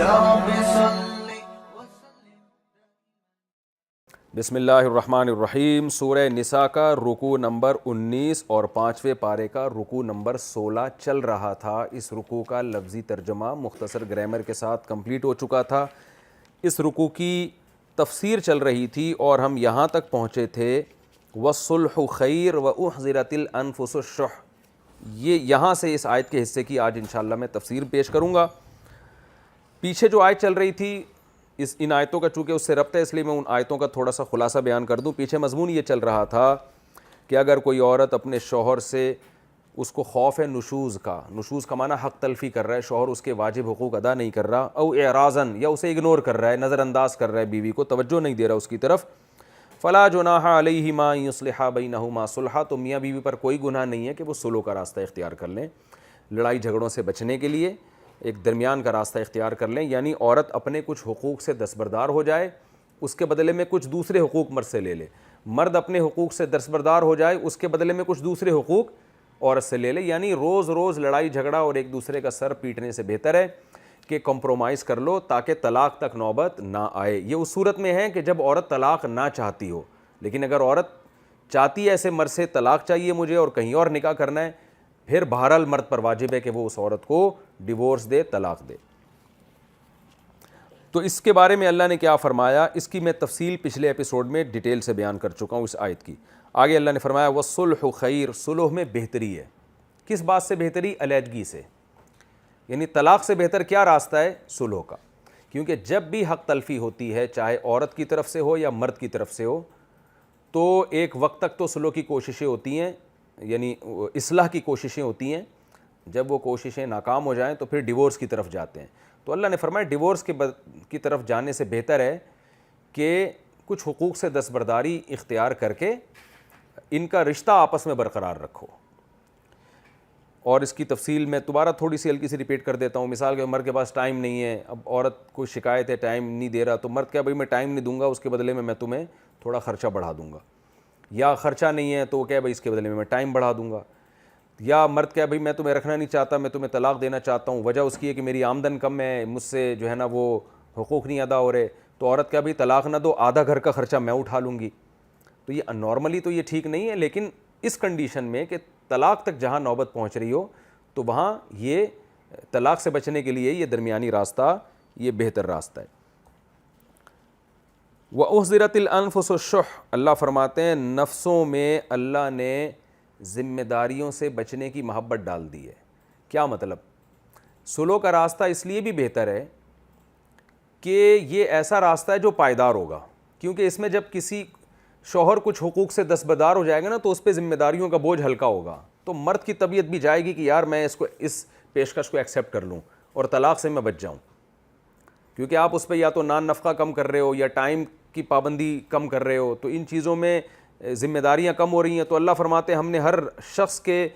رب صل بسم اللہ الرحمن الرحیم۔ سورہ نساء کا رکوع نمبر 19 اور 5ویں پارے کا رکوع نمبر 16 چل رہا تھا۔ اس رکوع کا لفظی ترجمہ مختصر گرامر کے ساتھ کمپلیٹ ہو چکا تھا۔ اس رکوع کی تفسیر چل رہی تھی اور ہم یہاں تک پہنچے تھے وَالصُّلْحُ خَيْرٌ وَأُحْضِرَتِ الْأَنفُسُ الشُّحَّ۔ یہاں سے اس آیت کے حصے کی آج انشاءاللہ میں تفسیر پیش کروں گا۔ پیچھے جو آیت چل رہی تھی ان آیتوں کا چونکہ اس سے ربط ہے، اس لیے میں ان آیتوں کا تھوڑا سا خلاصہ بیان کر دوں۔ پیچھے مضمون یہ چل رہا تھا کہ اگر کوئی عورت اپنے شوہر سے اس کو خوف ہے نشوز کا معنی حق تلفی کر رہا ہے، شوہر اس کے واجب حقوق ادا نہیں کر رہا، او اعراضاً یا اسے اگنور کر رہا ہے، نظر انداز کر رہا ہے، بیوی کو توجہ نہیں دے رہا اس کی طرف، فلا جناح علیہما ان یصلحا بینہما صلحا، تو میاں بیوی پر کوئی گناہ نہیں ہے کہ وہ صلح کا راستہ اختیار کر لیں، لڑائی جھگڑوں سے بچنے کے لیے ایک درمیان کا راستہ اختیار کر لیں، یعنی عورت اپنے کچھ حقوق سے دستبردار ہو جائے، اس کے بدلے میں کچھ دوسرے حقوق مرد سے لے لے، مرد اپنے حقوق سے دستبردار ہو جائے، اس کے بدلے میں کچھ دوسرے حقوق عورت سے لے لے، یعنی روز روز لڑائی جھگڑا اور ایک دوسرے کا سر پیٹنے سے بہتر ہے کہ کمپرومائز کر لو تاکہ طلاق تک نوبت نہ آئے۔ یہ اس صورت میں ہے کہ جب عورت طلاق نہ چاہتی ہو، لیکن اگر عورت چاہتی ہے ایسے مرد سے طلاق چاہیے مجھے اور کہیں اور نکاح کرنا ہے، پھر بہرحال مرد پر واجب ہے کہ وہ اس عورت کو ڈیورس دے، طلاق دے۔ تو اس کے بارے میں اللہ نے کیا فرمایا، اس کی میں تفصیل پچھلے ایپیسوڈ میں ڈیٹیل سے بیان کر چکا ہوں اس آیت کی۔ آگے اللہ نے فرمایا وَالصُّلْحُ خَيْرٌ، صلح میں بہتری ہے۔ کس بات سے بہتری؟ علیحدگی سے، یعنی طلاق سے بہتر کیا راستہ ہے؟ صلح کا، کیونکہ جب بھی حق تلفی ہوتی ہے چاہے عورت کی طرف سے ہو یا مرد کی طرف سے ہو، تو ایک وقت تک تو صلح کی کوششیں ہوتی ہیں، یعنی اصلاح کی کوششیں ہوتی ہیں، جب وہ کوششیں ناکام ہو جائیں تو پھر ڈیورس کی طرف جاتے ہیں۔ تو اللہ نے فرمایا ڈیورس کی طرف جانے سے بہتر ہے کہ کچھ حقوق سے دستبرداری اختیار کر کے ان کا رشتہ آپس میں برقرار رکھو۔ اور اس کی تفصیل میں دوبارہ تھوڑی سی ہلکی سی ریپیٹ کر دیتا ہوں۔ مثال کے مرد کے پاس ٹائم نہیں ہے، اب عورت کو شکایت ہے ٹائم نہیں دے رہا، تو مرد کیا، بھائی میں ٹائم نہیں دوں گا، اس کے بدلے میں تمہیں تھوڑا خرچہ بڑھا دوں گا، یا خرچہ نہیں ہے تو وہ کہے بھائی اس کے بدلے میں ٹائم بڑھا دوں گا، یا مرد کہے بھائی میں تمہیں رکھنا نہیں چاہتا، میں تمہیں طلاق دینا چاہتا ہوں، وجہ اس کی ہے کہ میری آمدن کم ہے، مجھ سے جو ہے نا وہ حقوق نہیں ادا ہو رہے، تو عورت کہے بھائی طلاق نہ دو، آدھا گھر کا خرچہ میں اٹھا لوں گی۔ تو یہ نارملی تو یہ ٹھیک نہیں ہے، لیکن اس کنڈیشن میں کہ طلاق تک جہاں نوبت پہنچ رہی ہو تو وہاں یہ طلاق سے بچنے کے لیے یہ درمیانی راستہ یہ بہتر راستہ ہے۔ وَأُحْضِرَتِ الْأَنفُسُ الشُّحَّ، اللہ فرماتے ہیں نفسوں میں اللہ نے ذمہ داریوں سے بچنے کی محبت ڈال دی ہے۔ کیا مطلب؟ صلح کا راستہ اس لیے بھی بہتر ہے کہ یہ ایسا راستہ ہے جو پائیدار ہوگا، کیونکہ اس میں جب کسی شوہر کچھ حقوق سے دستبردار ہو جائے گا نا تو اس پہ ذمہ داریوں کا بوجھ ہلکا ہوگا، تو مرد کی طبیعت بھی جائے گی کہ یار میں اس پیشکش کو ایکسیپٹ کر لوں اور طلاق سے میں بچ جاؤں، کیونکہ آپ اس پہ یا تو نان نفقہ کم کر رہے ہو یا ٹائم کی پابندی کم کر رہے ہو، تو ان چیزوں میں ذمہ داریاں کم ہو رہی ہیں۔ تو اللہ فرماتے ہیں ہم نے ہر شخص کے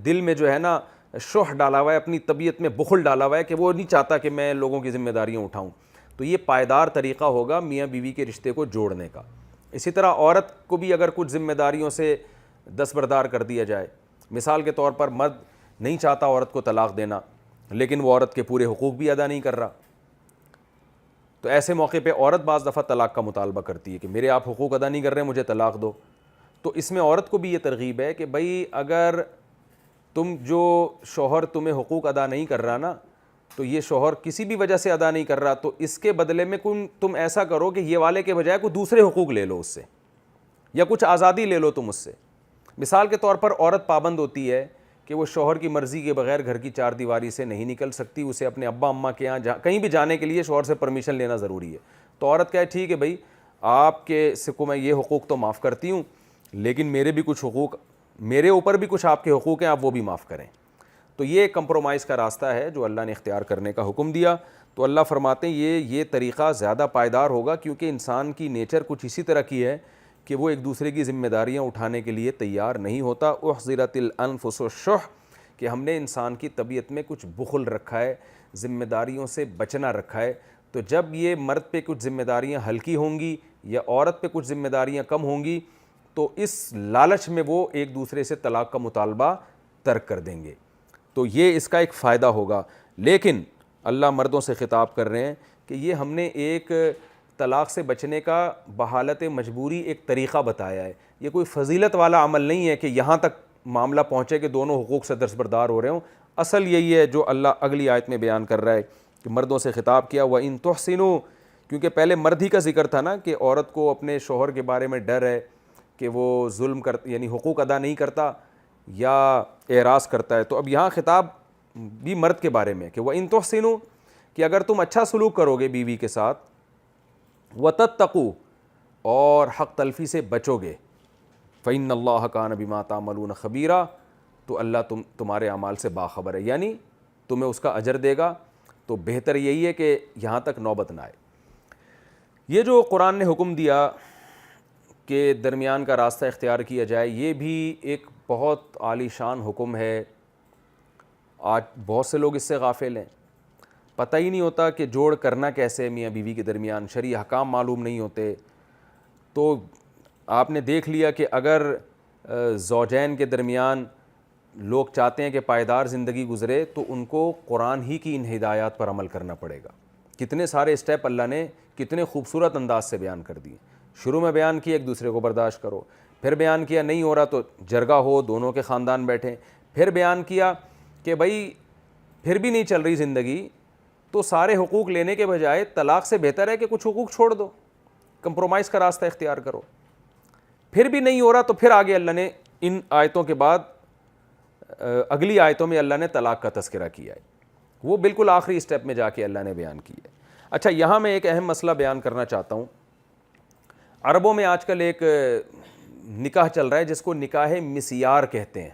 دل میں جو ہے نا شح ڈالا ہوا ہے، اپنی طبیعت میں بخل ڈالا ہوا ہے کہ وہ نہیں چاہتا کہ میں لوگوں کی ذمہ داریاں اٹھاؤں، تو یہ پائیدار طریقہ ہوگا میاں بیوی کے رشتے کو جوڑنے کا۔ اسی طرح عورت کو بھی اگر کچھ ذمہ داریوں سے دستبردار کر دیا جائے، مثال کے طور پر مرد نہیں چاہتا عورت کو طلاق دینا، لیکن وہ عورت کے پورے حقوق بھی ادا نہیں کر رہا، تو ایسے موقع پہ عورت بعض دفعہ طلاق کا مطالبہ کرتی ہے کہ میرے آپ حقوق ادا نہیں کر رہے ہیں، مجھے طلاق دو۔ تو اس میں عورت کو بھی یہ ترغیب ہے کہ بھائی اگر جو شوہر تمہیں حقوق ادا نہیں کر رہا نا، تو یہ شوہر کسی بھی وجہ سے ادا نہیں کر رہا، تو اس کے بدلے میں تم ایسا کرو کہ یہ والے کے بجائے کوئی دوسرے حقوق لے لو اس سے، یا کچھ آزادی لے لو تم اس سے۔ مثال کے طور پر عورت پابند ہوتی ہے کہ وہ شوہر کی مرضی کے بغیر گھر کی چار دیواری سے نہیں نکل سکتی، اسے اپنے ابا اماں کے یہاں کہیں بھی جانے کے لیے شوہر سے پرمیشن لینا ضروری ہے، تو عورت کہے ٹھیک ہے بھائی آپ کے کو میں یہ حقوق تو معاف کرتی ہوں، لیکن میرے بھی کچھ حقوق، میرے اوپر بھی کچھ آپ کے حقوق ہیں، آپ وہ بھی معاف کریں۔ تو یہ کمپرومائز کا راستہ ہے جو اللہ نے اختیار کرنے کا حکم دیا۔ تو اللہ فرماتے ہیں یہ طریقہ زیادہ پائیدار ہوگا، کیونکہ انسان کی نیچر کچھ اسی طرح کی ہے کہ وہ ایک دوسرے کی ذمہ داریاں اٹھانے کے لیے تیار نہیں ہوتا۔ احضرت الانفس الشح، کہ ہم نے انسان کی طبیعت میں کچھ بخل رکھا ہے، ذمہ داریوں سے بچنا رکھا ہے، تو جب یہ مرد پہ کچھ ذمہ داریاں ہلکی ہوں گی یا عورت پہ کچھ ذمہ داریاں کم ہوں گی تو اس لالچ میں وہ ایک دوسرے سے طلاق کا مطالبہ ترک کر دیں گے، تو یہ اس کا ایک فائدہ ہوگا۔ لیکن اللہ مردوں سے خطاب کر رہے ہیں کہ یہ ہم نے ایک طلاق سے بچنے کا بحالت مجبوری ایک طریقہ بتایا ہے. یہ کوئی فضیلت والا عمل نہیں ہے کہ یہاں تک معاملہ پہنچے کہ دونوں حقوق سے دستبردار ہو رہے ہوں. اصل یہی ہے جو اللہ اگلی آیت میں بیان کر رہا ہے کہ مردوں سے خطاب کیا وَإِن تُحْسِنُوا، کیونکہ پہلے مرد ہی کا ذکر تھا نا کہ عورت کو اپنے شوہر کے بارے میں ڈر ہے کہ وہ ظلم یعنی حقوق ادا نہیں کرتا یا اعراض کرتا ہے. تو اب یہاں خطاب بھی مرد کے بارے میں کہ وَإِن تُحْسِنُوا، کہ اگر تم اچھا سلوک کرو گے بیوی کے ساتھ، وَتَتَّقُوا، اور حق تلفی سے بچو گے، فَإِنَّ اللَّهَ كَانَ بِمَا تَعْمَلُونَ خَبِيرًا، تو اللہ تمہارے اعمال سے باخبر ہے، یعنی تمہیں اس کا اجر دے گا. تو بہتر یہی ہے کہ یہاں تک نوبت نہ آئے. یہ جو قرآن نے حکم دیا کہ درمیان کا راستہ اختیار کیا جائے، یہ بھی ایک بہت عالی شان حکم ہے. آج بہت سے لوگ اس سے غافل ہیں، پتہ ہی نہیں ہوتا کہ جوڑ کرنا کیسے میاں بیوی کے درمیان، شرعی احکام معلوم نہیں ہوتے. تو آپ نے دیکھ لیا کہ اگر زوجین کے درمیان لوگ چاہتے ہیں کہ پائیدار زندگی گزرے تو ان کو قرآن ہی کی ان ہدایات پر عمل کرنا پڑے گا. کتنے سارے اسٹیپ اللہ نے کتنے خوبصورت انداز سے بیان کر دیے. شروع میں بیان کیا ایک دوسرے کو برداشت کرو، پھر بیان کیا نہیں ہو رہا تو جرگہ ہو، دونوں کے خاندان بیٹھیں، پھر بیان کیا کہ بھائی پھر بھی نہیں چل رہی زندگی تو سارے حقوق لینے کے بجائے طلاق سے بہتر ہے کہ کچھ حقوق چھوڑ دو، کمپرومائز کا راستہ اختیار کرو. پھر بھی نہیں ہو رہا تو پھر آگے اللہ نے ان آیتوں کے بعد اگلی آیتوں میں اللہ نے طلاق کا تذکرہ کیا ہے، وہ بالکل آخری اسٹیپ میں جا کے اللہ نے بیان کی ہے. اچھا، یہاں میں ایک اہم مسئلہ بیان کرنا چاہتا ہوں. عربوں میں آج کل ایک نکاح چل رہا ہے جس کو نکاح مسیار کہتے ہیں.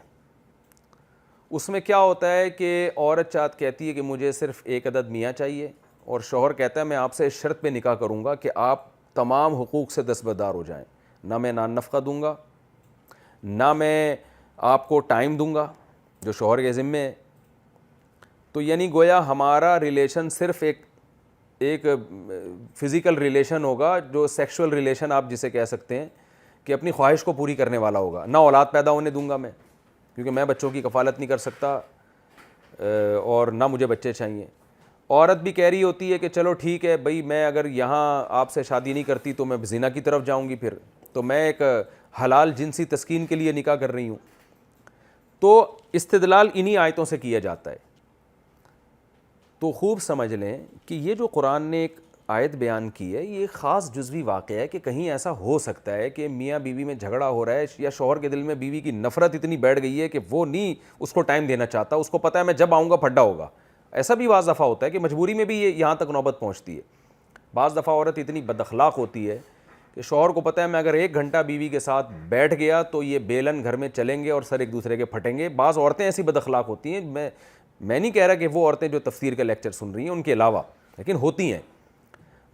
اس میں کیا ہوتا ہے کہ عورت کہتی ہے کہ مجھے صرف ایک عدد میاں چاہیے، اور شوہر کہتا ہے میں آپ سے اس شرط پہ نکاح کروں گا کہ آپ تمام حقوق سے دستبردار ہو جائیں، نہ میں نان نفقہ دوں گا، نہ میں آپ کو ٹائم دوں گا جو شوہر کے ذمے ہے. تو یعنی گویا ہمارا ریلیشن صرف ایک فزیکل ریلیشن ہوگا، جو سیکشول ریلیشن آپ جسے کہہ سکتے ہیں کہ اپنی خواہش کو پوری کرنے والا ہوگا. نہ اولاد پیدا ہونے دوں گا میں، کیونکہ میں بچوں کی کفالت نہیں کر سکتا اور نہ مجھے بچے چاہیے. عورت بھی کہہ رہی ہوتی ہے کہ چلو ٹھیک ہے بھائی، میں اگر یہاں آپ سے شادی نہیں کرتی تو میں زنا کی طرف جاؤں گی، پھر تو میں ایک حلال جنسی تسکین کے لیے نکاح کر رہی ہوں. تو استدلال انہی آیتوں سے کیا جاتا ہے. تو خوب سمجھ لیں کہ یہ جو قرآن نے ایک آیت بیان کی ہے، یہ ایک خاص جزوی واقعہ ہے کہ کہیں ایسا ہو سکتا ہے کہ میاں بیوی میں جھگڑا ہو رہا ہے یا شوہر کے دل میں بیوی کی نفرت اتنی بیٹھ گئی ہے کہ وہ نہیں اس کو ٹائم دینا چاہتا، اس کو پتہ ہے میں جب آؤں گا پھڈا ہوگا. ایسا بھی بعض دفعہ ہوتا ہے کہ مجبوری میں بھی یہ یہاں تک نوبت پہنچتی ہے. بعض دفعہ عورت اتنی بد اخلاق ہوتی ہے کہ شوہر کو پتہ ہے میں اگر 1 گھنٹہ بیوی کے ساتھ بیٹھ گیا تو یہ بیلن گھر میں چلیں گے اور سر ایک دوسرے کے پھٹیں گے. بعض عورتیں ایسی بد اخلاق ہوتی ہیں، میں نہیں کہہ رہا کہ وہ عورتیں جو تفسیر کا لیکچر سن رہی ہیں ان کے علاوہ، لیکن ہوتی ہیں.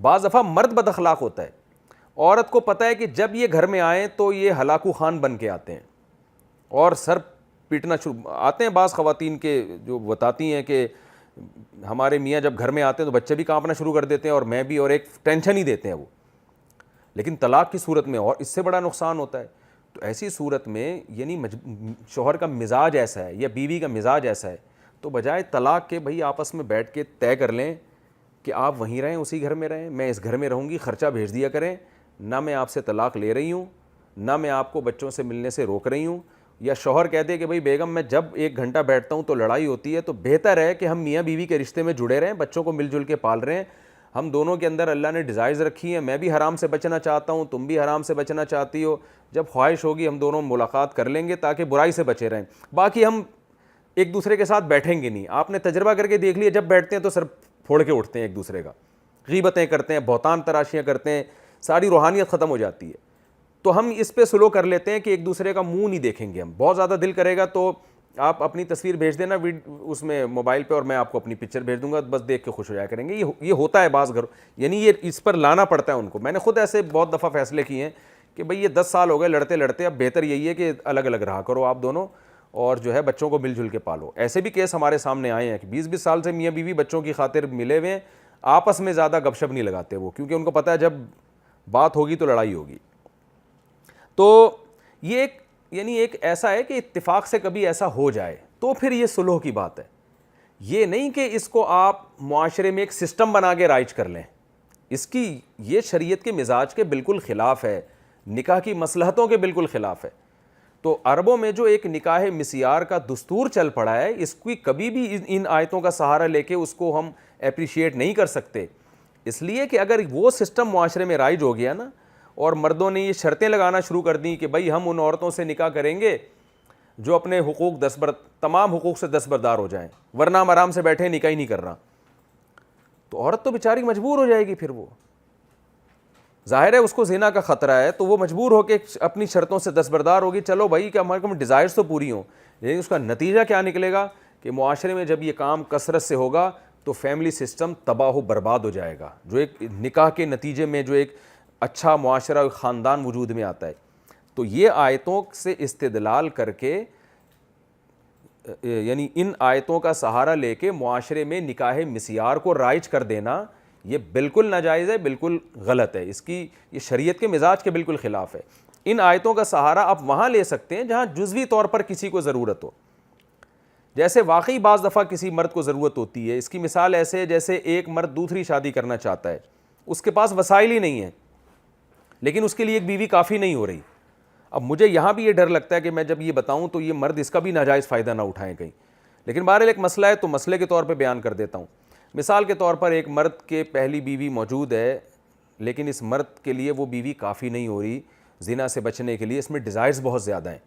بعض دفعہ مرد بد اخلاق ہوتا ہے، عورت کو پتہ ہے کہ جب یہ گھر میں آئیں تو یہ ہلاکو خان بن کے آتے ہیں اور سر پیٹنا شروع آتے ہیں. بعض خواتین کے جو بتاتی ہیں کہ ہمارے میاں جب گھر میں آتے ہیں تو بچے بھی کانپنا شروع کر دیتے ہیں اور میں بھی، اور ایک ٹینشن ہی دیتے ہیں وہ. لیکن طلاق کی صورت میں اور اس سے بڑا نقصان ہوتا ہے. تو ایسی صورت میں یعنی شوہر کا مزاج ایسا ہے یا بیوی کا مزاج ایسا ہے تو بجائے طلاق کے بھائی آپس میں بیٹھ کے طے کر لیں کہ آپ وہیں رہیں، اسی گھر میں رہیں، میں اس گھر میں رہوں گی، خرچہ بھیج دیا کریں، نہ میں آپ سے طلاق لے رہی ہوں، نہ میں آپ کو بچوں سے ملنے سے روک رہی ہوں. یا شوہر کہتے کہ بھائی بیگم میں جب 1 گھنٹہ بیٹھتا ہوں تو لڑائی ہوتی ہے، تو بہتر ہے کہ ہم میاں بیوی کے رشتے میں جڑے رہیں، بچوں کو مل جل کے پال رہے ہیں. ہم دونوں کے اندر اللہ نے ڈیزائرز رکھی ہیں، میں بھی حرام سے بچنا چاہتا ہوں، تم بھی حرام سے بچنا چاہتی ہو. جب خواہش ہوگی ہم دونوں ملاقات کر لیں گے تاکہ برائی سے بچے رہیں. باقی ہم ایک دوسرے کے ساتھ بیٹھیں گے نہیں. آپ نے تجربہ کر کے دیکھ لیا، جب بیٹھتے ہیں تو سر پھوڑ کے اٹھتے ہیں ایک دوسرے کا، غیبتیں کرتے ہیں، بہتان تراشیاں کرتے ہیں، ساری روحانیت ختم ہو جاتی ہے. تو ہم اس پہ سلو کر لیتے ہیں کہ ایک دوسرے کا منہ نہیں دیکھیں گے. ہم بہت زیادہ دل کرے گا تو آپ اپنی تصویر بھیج دینا اس میں موبائل پہ، اور میں آپ کو اپنی پکچر بھیج دوں گا، بس دیکھ کے خوش ہو جایا کریں گے. یہ ہوتا ہے بعض گھر، یعنی یہ اس پر لانا پڑتا ہے ان کو. میں نے خود ایسے بہت دفعہ فیصلے کیے ہیں کہ بھئی یہ 10 سال ہو گئے لڑتے لڑتے، اب بہتر یہی ہے کہ الگ الگ رہا کرو آپ دونوں، اور جو ہے بچوں کو مل جل کے پالو. ایسے بھی کیس ہمارے سامنے آئے ہیں کہ 20-20 سال سے میاں بیوی بچوں کی خاطر ملے ہوئے ہیں، آپس میں زیادہ گپ شپ نہیں لگاتے وہ، کیونکہ ان کو پتہ ہے جب بات ہوگی تو لڑائی ہوگی. تو یہ ایک ایسا ہے کہ اتفاق سے کبھی ایسا ہو جائے تو پھر یہ صلح کی بات ہے یہ نہیں کہ اس کو آپ معاشرے میں ایک سسٹم بنا کے رائج کر لیں، اس کی یہ شریعت کے مزاج کے بالکل خلاف ہے، نکاح کی مصلحتوں کے بالکل خلاف ہے۔ تو عربوں میں جو ایک نکاح مسیار کا دستور چل پڑا ہے، اس کی کبھی بھی ان آیتوں کا سہارا لے کے اس کو ہم اپریشیٹ نہیں کر سکتے، اس لیے کہ اگر وہ سسٹم معاشرے میں رائج ہو گیا نا، اور مردوں نے یہ شرطیں لگانا شروع کر دیں کہ بھائی ہم ان عورتوں سے نکاح کریں گے جو اپنے حقوق تمام حقوق سے دستبردار ہو جائیں، ورنہ ہم آرام سے بیٹھے نکاح ہی نہیں کر رہا، تو عورت تو بیچاری مجبور ہو جائے گی، پھر وہ ظاہر ہے اس کو زنا کا خطرہ ہے، تو وہ مجبور ہو کے اپنی شرطوں سے دستبردار ہوگی، چلو بھائی کہ ہمارے کو ڈیزائرز تو پوری ہوں، لیکن اس کا نتیجہ کیا نکلے گا کہ معاشرے میں جب یہ کام کثرت سے ہوگا تو فیملی سسٹم تباہ و برباد ہو جائے گا، جو ایک نکاح کے نتیجے میں جو ایک اچھا معاشرہ خاندان وجود میں آتا ہے۔ تو یہ آیتوں سے استدلال کر کے، یعنی ان آیتوں کا سہارا لے کے معاشرے میں نکاح مسیار کو رائج کر دینا، یہ بالکل ناجائز ہے، بالکل غلط ہے، اس کی یہ شریعت کے مزاج کے بالکل خلاف ہے۔ ان آیتوں کا سہارا آپ وہاں لے سکتے ہیں جہاں جزوی طور پر کسی کو ضرورت ہو، جیسے واقعی بعض دفعہ کسی مرد کو ضرورت ہوتی ہے۔ اس کی مثال ایسے ہے جیسے ایک مرد دوسری شادی کرنا چاہتا ہے، اس کے پاس وسائل ہی نہیں ہیں، لیکن اس کے لیے ایک بیوی کافی نہیں ہو رہی۔ اب مجھے یہاں بھی یہ ڈر لگتا ہے کہ میں جب یہ بتاؤں تو یہ مرد اس کا بھی ناجائز فائدہ نہ اٹھائیں کہیں، لیکن بہرحال ایک مسئلہ ہے تو مسئلے کے طور پہ بیان کر دیتا ہوں۔ مثال کے طور پر ایک مرد کے پہلی بیوی موجود ہے، لیکن اس مرد کے لیے وہ بیوی کافی نہیں ہو رہی زنا سے بچنے کے لیے، اس میں ڈیزائرز بہت زیادہ ہیں۔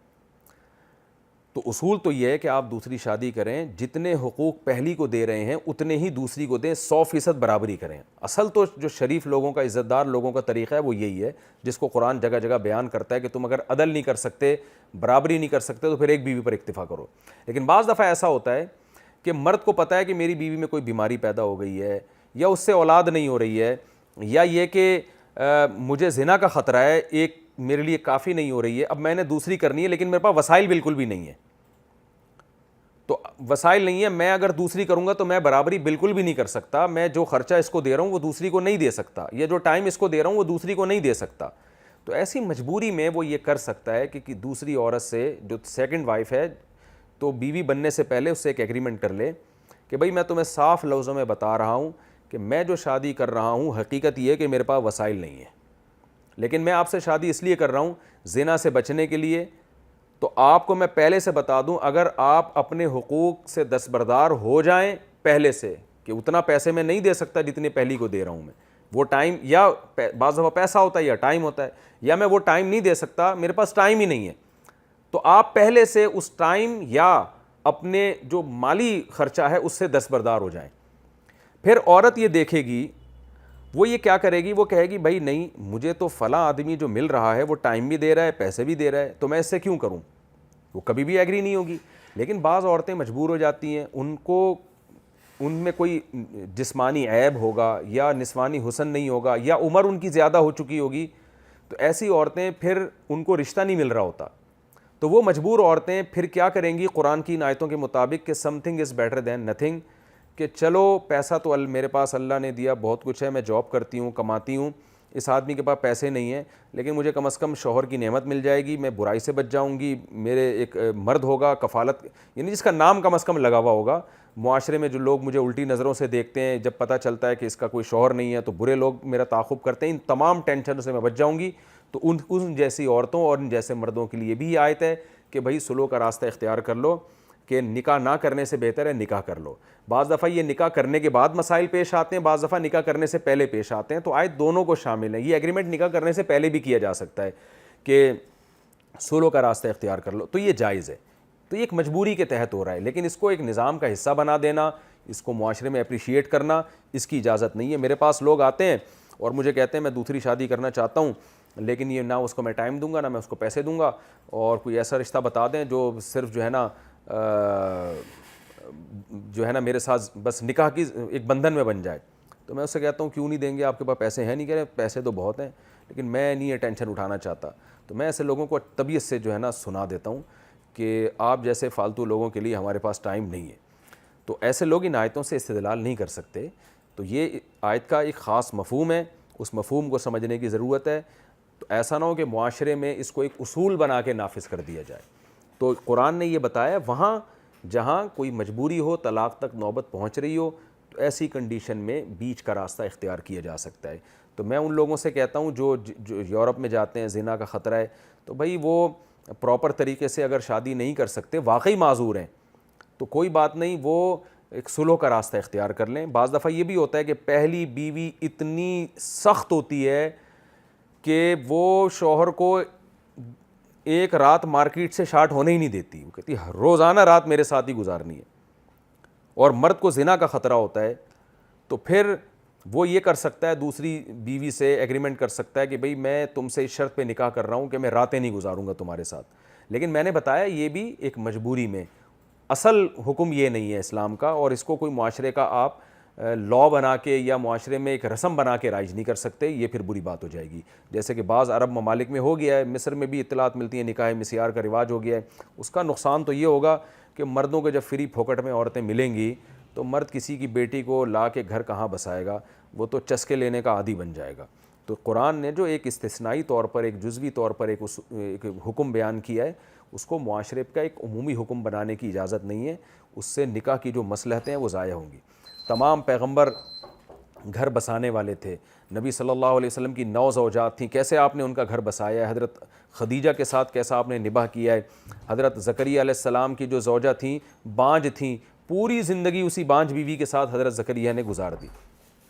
تو اصول تو یہ ہے کہ آپ دوسری شادی کریں، جتنے حقوق پہلی کو دے رہے ہیں اتنے ہی دوسری کو دیں، 100% برابری کریں۔ اصل تو جو شریف لوگوں کا، عزت دار لوگوں کا طریقہ ہے وہ یہی ہے، جس کو قرآن جگہ جگہ بیان کرتا ہے کہ تم اگر عدل نہیں کر سکتے، برابری نہیں کر سکتے تو پھر ایک بیوی پر اکتفا کرو۔ لیکن بعض دفعہ ایسا ہوتا ہے کہ مرد کو پتہ ہے کہ میری بیوی میں کوئی بیماری پیدا ہو گئی ہے، یا اس سے اولاد نہیں ہو رہی ہے، یا یہ کہ مجھے زنا کا خطرہ ہے، ایک میرے لیے کافی نہیں ہو رہی ہے، اب میں نے دوسری کرنی ہے لیکن میرے پاس وسائل بالکل بھی نہیں ہے، تو وسائل نہیں ہے، میں اگر دوسری کروں گا تو میں برابری بالکل بھی نہیں کر سکتا، میں جو خرچہ اس کو دے رہا ہوں وہ دوسری کو نہیں دے سکتا، یا جو ٹائم اس کو دے رہا ہوں وہ دوسری کو نہیں دے سکتا۔ تو ایسی مجبوری میں وہ یہ کر سکتا ہے کہ دوسری عورت سے جو سیکنڈ وائف ہے، تو بیوی بننے سے پہلے اس سے ایک ایگریمنٹ کر لے کہ بھائی میں تمہیں صاف لفظوں میں بتا رہا ہوں کہ میں جو شادی کر رہا ہوں حقیقت یہ ہے کہ میرے پاس وسائل نہیں ہے، لیکن میں آپ سے شادی اس لیے کر رہا ہوں زنا سے بچنے کے لیے۔ تو آپ کو میں پہلے سے بتا دوں، اگر آپ اپنے حقوق سے دستبردار ہو جائیں پہلے سے کہ اتنا پیسے میں نہیں دے سکتا جتنے پہلی کو دے رہا ہوں میں، وہ ٹائم، یا بعض دفعہ پیسہ ہوتا ہے یا ٹائم ہوتا ہے، یا میں وہ ٹائم نہیں دے سکتا، میرے پاس ٹائم ہی نہیں ہے، تو آپ پہلے سے اس ٹائم یا اپنے جو مالی خرچہ ہے اس سے دستبردار ہو جائیں۔ پھر عورت یہ دیکھے گی، وہ یہ کیا کرے گی، وہ کہے گی بھائی نہیں، مجھے تو فلاں آدمی جو مل رہا ہے وہ ٹائم بھی دے رہا ہے، پیسے بھی دے رہا ہے، تو میں اس سے کیوں کروں؟ وہ کبھی بھی ایگری نہیں ہوگی۔ لیکن بعض عورتیں مجبور ہو جاتی ہیں، ان میں کوئی جسمانی عیب ہوگا، یا نسوانی حسن نہیں ہوگا، یا عمر ان کی زیادہ ہو چکی ہوگی، تو ایسی عورتیں پھر ان کو رشتہ نہیں مل رہا ہوتا، تو وہ مجبور عورتیں پھر کیا کریں گی قرآن کی ان آیتوں کے مطابق کہ some thing is better than nothing, کہ چلو پیسہ تو میرے پاس اللہ نے دیا، بہت کچھ ہے، میں جاب کرتی ہوں، کماتی ہوں، اس آدمی کے پاس پیسے نہیں ہیں، لیکن مجھے کم از کم شوہر کی نعمت مل جائے گی، میں برائی سے بچ جاؤں گی، میرے ایک مرد ہوگا کفالت، یعنی جس کا نام کم از کم لگا ہوا ہوگا، معاشرے میں جو لوگ مجھے الٹی نظروں سے دیکھتے ہیں، جب پتہ چلتا ہے کہ اس کا کوئی شوہر نہیں ہے تو برے لوگ میرا تعاقب کرتے ہیں، ان تمام ٹینشنوں سے میں بچ جاؤں گی۔ تو ان جیسی عورتوں اور ان جیسے مردوں کے لیے بھی یہ آیت ہے کہ بھائی سلو کا راستہ اختیار کر لو، کہ نکاح نہ کرنے سے بہتر ہے نکاح کر لو۔ بعض دفعہ یہ نکاح کرنے کے بعد مسائل پیش آتے ہیں، بعض دفعہ نکاح کرنے سے پہلے پیش آتے ہیں، تو آیت دونوں کو شامل ہے۔ یہ ایگریمنٹ نکاح کرنے سے پہلے بھی کیا جا سکتا ہے کہ سولو کا راستہ اختیار کر لو، تو یہ جائز ہے، تو یہ ایک مجبوری کے تحت ہو رہا ہے، لیکن اس کو ایک نظام کا حصہ بنا دینا، اس کو معاشرے میں اپریشیٹ کرنا، اس کی اجازت نہیں ہے۔ میرے پاس لوگ آتے ہیں اور مجھے کہتے ہیں میں دوسری شادی کرنا چاہتا ہوں، لیکن یہ نہ اس کو میں ٹائم دوں گا، نہ میں اس کو پیسے دوں گا، اور کوئی ایسا رشتہ بتا دیں جو صرف جو ہے نا میرے ساتھ بس نکاح کی ایک بندھن میں بن جائے۔ تو میں اس سے کہتا ہوں کیوں نہیں دیں گے، آپ کے پاس پیسے ہیں نہیں؟ کہہ رہے پیسے تو بہت ہیں لیکن میں نہیں یہ ٹینشن اٹھانا چاہتا۔ تو میں ایسے لوگوں کو طبیعت سے جو ہے نا سنا دیتا ہوں کہ آپ جیسے فالتو لوگوں کے لیے ہمارے پاس ٹائم نہیں ہے، تو ایسے لوگ ان آیتوں سے استدلال نہیں کر سکتے۔ تو یہ آیت کا ایک خاص مفہوم ہے، اس مفہوم کو سمجھنے کی ضرورت ہے، تو ایسا نہ ہو کہ معاشرے میں اس کو ایک اصول بنا کے نافذ کر دیا جائے۔ تو قرآن نے یہ بتایا وہاں جہاں کوئی مجبوری ہو، طلاق تک نوبت پہنچ رہی ہو، تو ایسی کنڈیشن میں بیچ کا راستہ اختیار کیا جا سکتا ہے۔ تو میں ان لوگوں سے کہتا ہوں جو یورپ میں جاتے ہیں، زنا کا خطرہ ہے، تو بھائی وہ پراپر طریقے سے اگر شادی نہیں کر سکتے، واقعی معذور ہیں، تو کوئی بات نہیں، وہ ایک سلو کا راستہ اختیار کر لیں۔ بعض دفعہ یہ بھی ہوتا ہے کہ پہلی بیوی اتنی سخت ہوتی ہے کہ وہ شوہر کو ایک رات مارکیٹ سے شارٹ ہونے ہی نہیں دیتی، وہ کہتی ہے روزانہ رات میرے ساتھ ہی گزارنی ہے، اور مرد کو زنا کا خطرہ ہوتا ہے، تو پھر وہ یہ کر سکتا ہے، دوسری بیوی سے ایگریمنٹ کر سکتا ہے کہ بھئی میں تم سے اس شرط پہ نکاح کر رہا ہوں کہ میں راتیں نہیں گزاروں گا تمہارے ساتھ۔ لیکن میں نے بتایا یہ بھی ایک مجبوری میں، اصل حکم یہ نہیں ہے اسلام کا، اور اس کو کوئی معاشرے کا آپ لا بنا کے یا معاشرے میں ایک رسم بنا کے رائج نہیں کر سکتے، یہ پھر بری بات ہو جائے گی۔ جیسے کہ بعض عرب ممالک میں ہو گیا ہے، مصر میں بھی اطلاعات ملتی ہیں نکاح مسیار کا رواج ہو گیا ہے۔ اس کا نقصان تو یہ ہوگا کہ مردوں کو جب فری پھوکٹ میں عورتیں ملیں گی تو مرد کسی کی بیٹی کو لا کے گھر کہاں بسائے گا، وہ تو چسکے لینے کا عادی بن جائے گا۔ تو قرآن نے جو ایک استثنائی طور پر، ایک جزوی طور پر ایک حکم بیان کیا ہے، اس کو معاشرے کا ایک عمومی حکم بنانے کی اجازت نہیں ہے، اس سے نکاح کی جو مصلحتیں ہیں وہ ضائع ہوں گی۔ تمام پیغمبر گھر بسانے والے تھے، نبی صلی اللہ علیہ وسلم کی 9 زوجات تھیں، کیسے آپ نے ان کا گھر بسایا ہے، حضرت خدیجہ کے ساتھ کیسا آپ نے نباہ کیا ہے، حضرت زکریا علیہ السلام کی جو زوجہ تھیں بانجھ تھیں، پوری زندگی اسی بانجھ بیوی کے ساتھ حضرت زکریا نے گزار دی،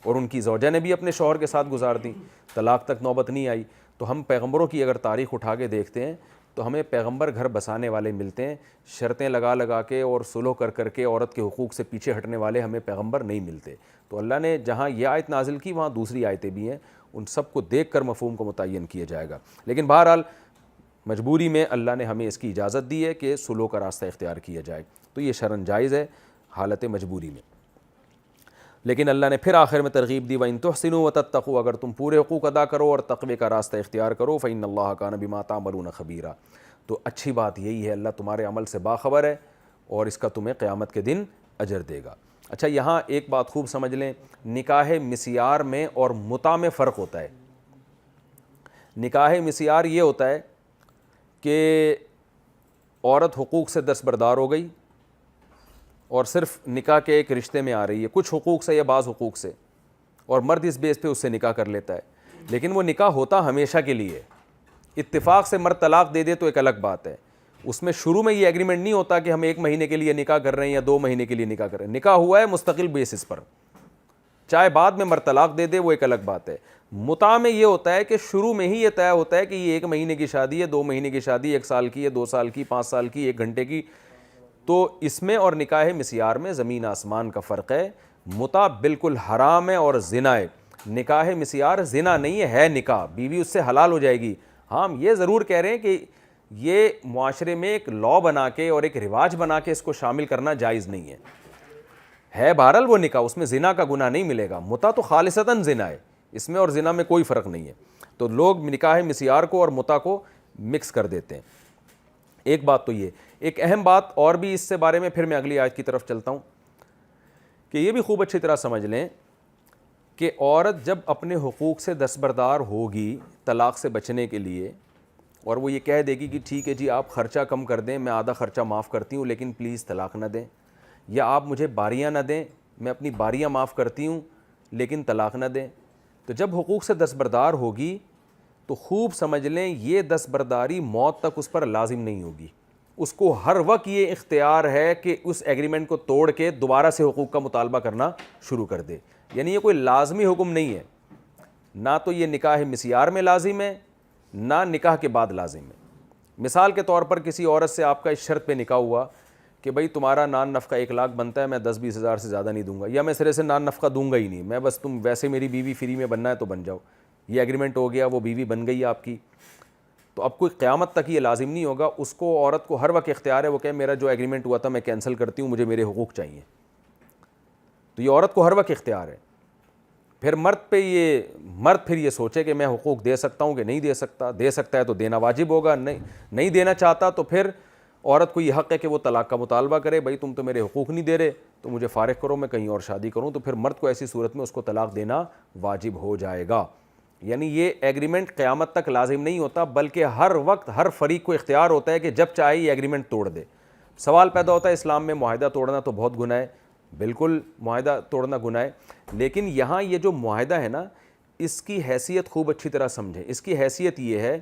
اور ان کی زوجہ نے بھی اپنے شوہر کے ساتھ گزار دی، طلاق تک نوبت نہیں آئی۔ تو ہم پیغمبروں کی اگر تاریخ اٹھا کے دیکھتے ہیں تو ہمیں پیغمبر گھر بسانے والے ملتے ہیں، شرطیں لگا لگا کے اور سلو کر کر کے عورت کے حقوق سے پیچھے ہٹنے والے ہمیں پیغمبر نہیں ملتے۔ تو اللہ نے جہاں یہ آیت نازل کی وہاں دوسری آیتیں بھی ہیں، ان سب کو دیکھ کر مفہوم کو متعین کیا جائے گا۔ لیکن بہرحال مجبوری میں اللہ نے ہمیں اس کی اجازت دی ہے کہ سلو کا راستہ اختیار کیا جائے، تو یہ شرعاً جائز ہے حالت مجبوری میں۔ لیکن اللہ نے پھر آخر میں ترغیب دی، وَإِن تُحْسِنُوا وَتَتَّقُوا، اگر تم پورے حقوق ادا کرو اور تقوی کا راستہ اختیار کرو، فَإِنَّ اللَّهَ كَانَ بِمَا تَعْمَلُونَ خَبِيرًا، تو اچھی بات یہی ہے، اللہ تمہارے عمل سے باخبر ہے اور اس کا تمہیں قیامت کے دن اجر دے گا۔ اچھا، یہاں ایک بات خوب سمجھ لیں، نکاح مسیار میں اور متع میں فرق ہوتا ہے۔ نکاح مسیار یہ ہوتا ہے کہ عورت حقوق سے دستبردار ہو گئی اور صرف نکاح کے ایک رشتے میں آ رہی ہے، کچھ حقوق سے یا بعض حقوق سے، اور مرد اس بیس پہ اس سے نکاح کر لیتا ہے، لیکن وہ نکاح ہوتا ہمیشہ کے لیے۔ اتفاق سے مرد طلاق دے دے تو ایک الگ بات ہے، اس میں شروع میں یہ ایگریمنٹ نہیں ہوتا کہ ہم 1 مہینے کے لیے نکاح کر رہے ہیں یا 2 مہینے کے لیے نکاح کر رہے ہیں، نکاح ہوا ہے مستقل بیسس پر، چاہے بعد میں مرد طلاق دے دے وہ ایک الگ بات ہے۔ متع میں یہ ہوتا ہے کہ شروع میں ہی یہ طے ہوتا ہے کہ یہ 1 مہینے کی شادی ہے، 2 مہینے کی شادی، 1 سال کی ہے، 2 سال کی، 5 سال کی، 1 گھنٹے کی۔ تو اس میں اور نکاح مسیار میں زمین آسمان کا فرق ہے۔ متع بالکل حرام ہے اور زنا ہے، نکاح مسیار زنا نہیں ہے نکاح، بیوی اس سے حلال ہو جائے گی۔ ہاں ہم یہ ضرور کہہ رہے ہیں کہ یہ معاشرے میں ایک لا بنا کے اور ایک رواج بنا کے اس کو شامل کرنا جائز نہیں ہے بہرحال وہ نکاح، اس میں زنا کا گناہ نہیں ملے گا، متع تو خالصتاً زنا ہے، اس میں اور زنا میں کوئی فرق نہیں ہے۔ تو لوگ نکاح مسیار کو اور متع کو مکس کر دیتے ہیں۔ ایک بات تو یہ، ایک اہم بات اور بھی اس سے بارے میں، پھر میں اگلی آیت کی طرف چلتا ہوں، کہ یہ بھی خوب اچھی طرح سمجھ لیں کہ عورت جب اپنے حقوق سے دستبردار ہوگی طلاق سے بچنے کے لیے، اور وہ یہ کہہ دے گی کہ ٹھیک ہے جی آپ خرچہ کم کر دیں، میں آدھا خرچہ معاف کرتی ہوں لیکن پلیز طلاق نہ دیں، یا آپ مجھے باریاں نہ دیں، میں اپنی باریاں معاف کرتی ہوں لیکن طلاق نہ دیں، تو جب حقوق سے دستبردار ہوگی تو خوب سمجھ لیں یہ دستبرداری موت تک اس پر لازم نہیں ہوگی، اس کو ہر وقت یہ اختیار ہے کہ اس ایگریمنٹ کو توڑ کے دوبارہ سے حقوق کا مطالبہ کرنا شروع کر دے۔ یعنی یہ کوئی لازمی حکم نہیں ہے، نہ تو یہ نکاح مسیار میں لازم ہے نہ نکاح کے بعد لازم ہے۔ مثال کے طور پر کسی عورت سے آپ کا اس شرط پہ نکاح ہوا کہ بھئی تمہارا نان نفقہ 1 لاکھ بنتا ہے، میں 10-20 ہزار سے زیادہ نہیں دوں گا، یا میں سرے سے نان نفقہ دوں گا ہی نہیں، میں بس تم ویسے میری بیوی فری میں بننا ہے تو بن جاؤ، یہ ایگریمنٹ ہو گیا، وہ بیوی بن گئی آپ کی، تو اب کوئی قیامت تک یہ لازم نہیں ہوگا، اس کو عورت کو ہر وقت اختیار ہے وہ کہ میرا جو ایگریمنٹ ہوا تھا میں کینسل کرتی ہوں، مجھے میرے حقوق چاہیے، تو یہ عورت کو ہر وقت اختیار ہے۔ پھر مرد پھر یہ سوچے کہ میں حقوق دے سکتا ہوں کہ نہیں دے سکتا، دے سکتا ہے تو دینا واجب ہوگا، نہیں دینا چاہتا تو پھر عورت کو یہ حق ہے کہ وہ طلاق کا مطالبہ کرے، بھائی تم تو میرے حقوق نہیں دے رہے تو مجھے فارغ کرو، میں کہیں اور شادی کروں، تو پھر مرد کو ایسی صورت میں اس کو طلاق دینا واجب ہو جائے گا۔ یعنی یہ ایگریمنٹ قیامت تک لازم نہیں ہوتا، بلکہ ہر وقت ہر فریق کو اختیار ہوتا ہے کہ جب چاہے یہ ایگریمنٹ توڑ دے۔ سوال پیدا ہوتا ہے اسلام میں معاہدہ توڑنا تو بہت گناہ ہے، بالکل معاہدہ توڑنا گناہ ہے، لیکن یہاں یہ جو معاہدہ ہے نا اس کی حیثیت خوب اچھی طرح سمجھیں۔ اس کی حیثیت یہ ہے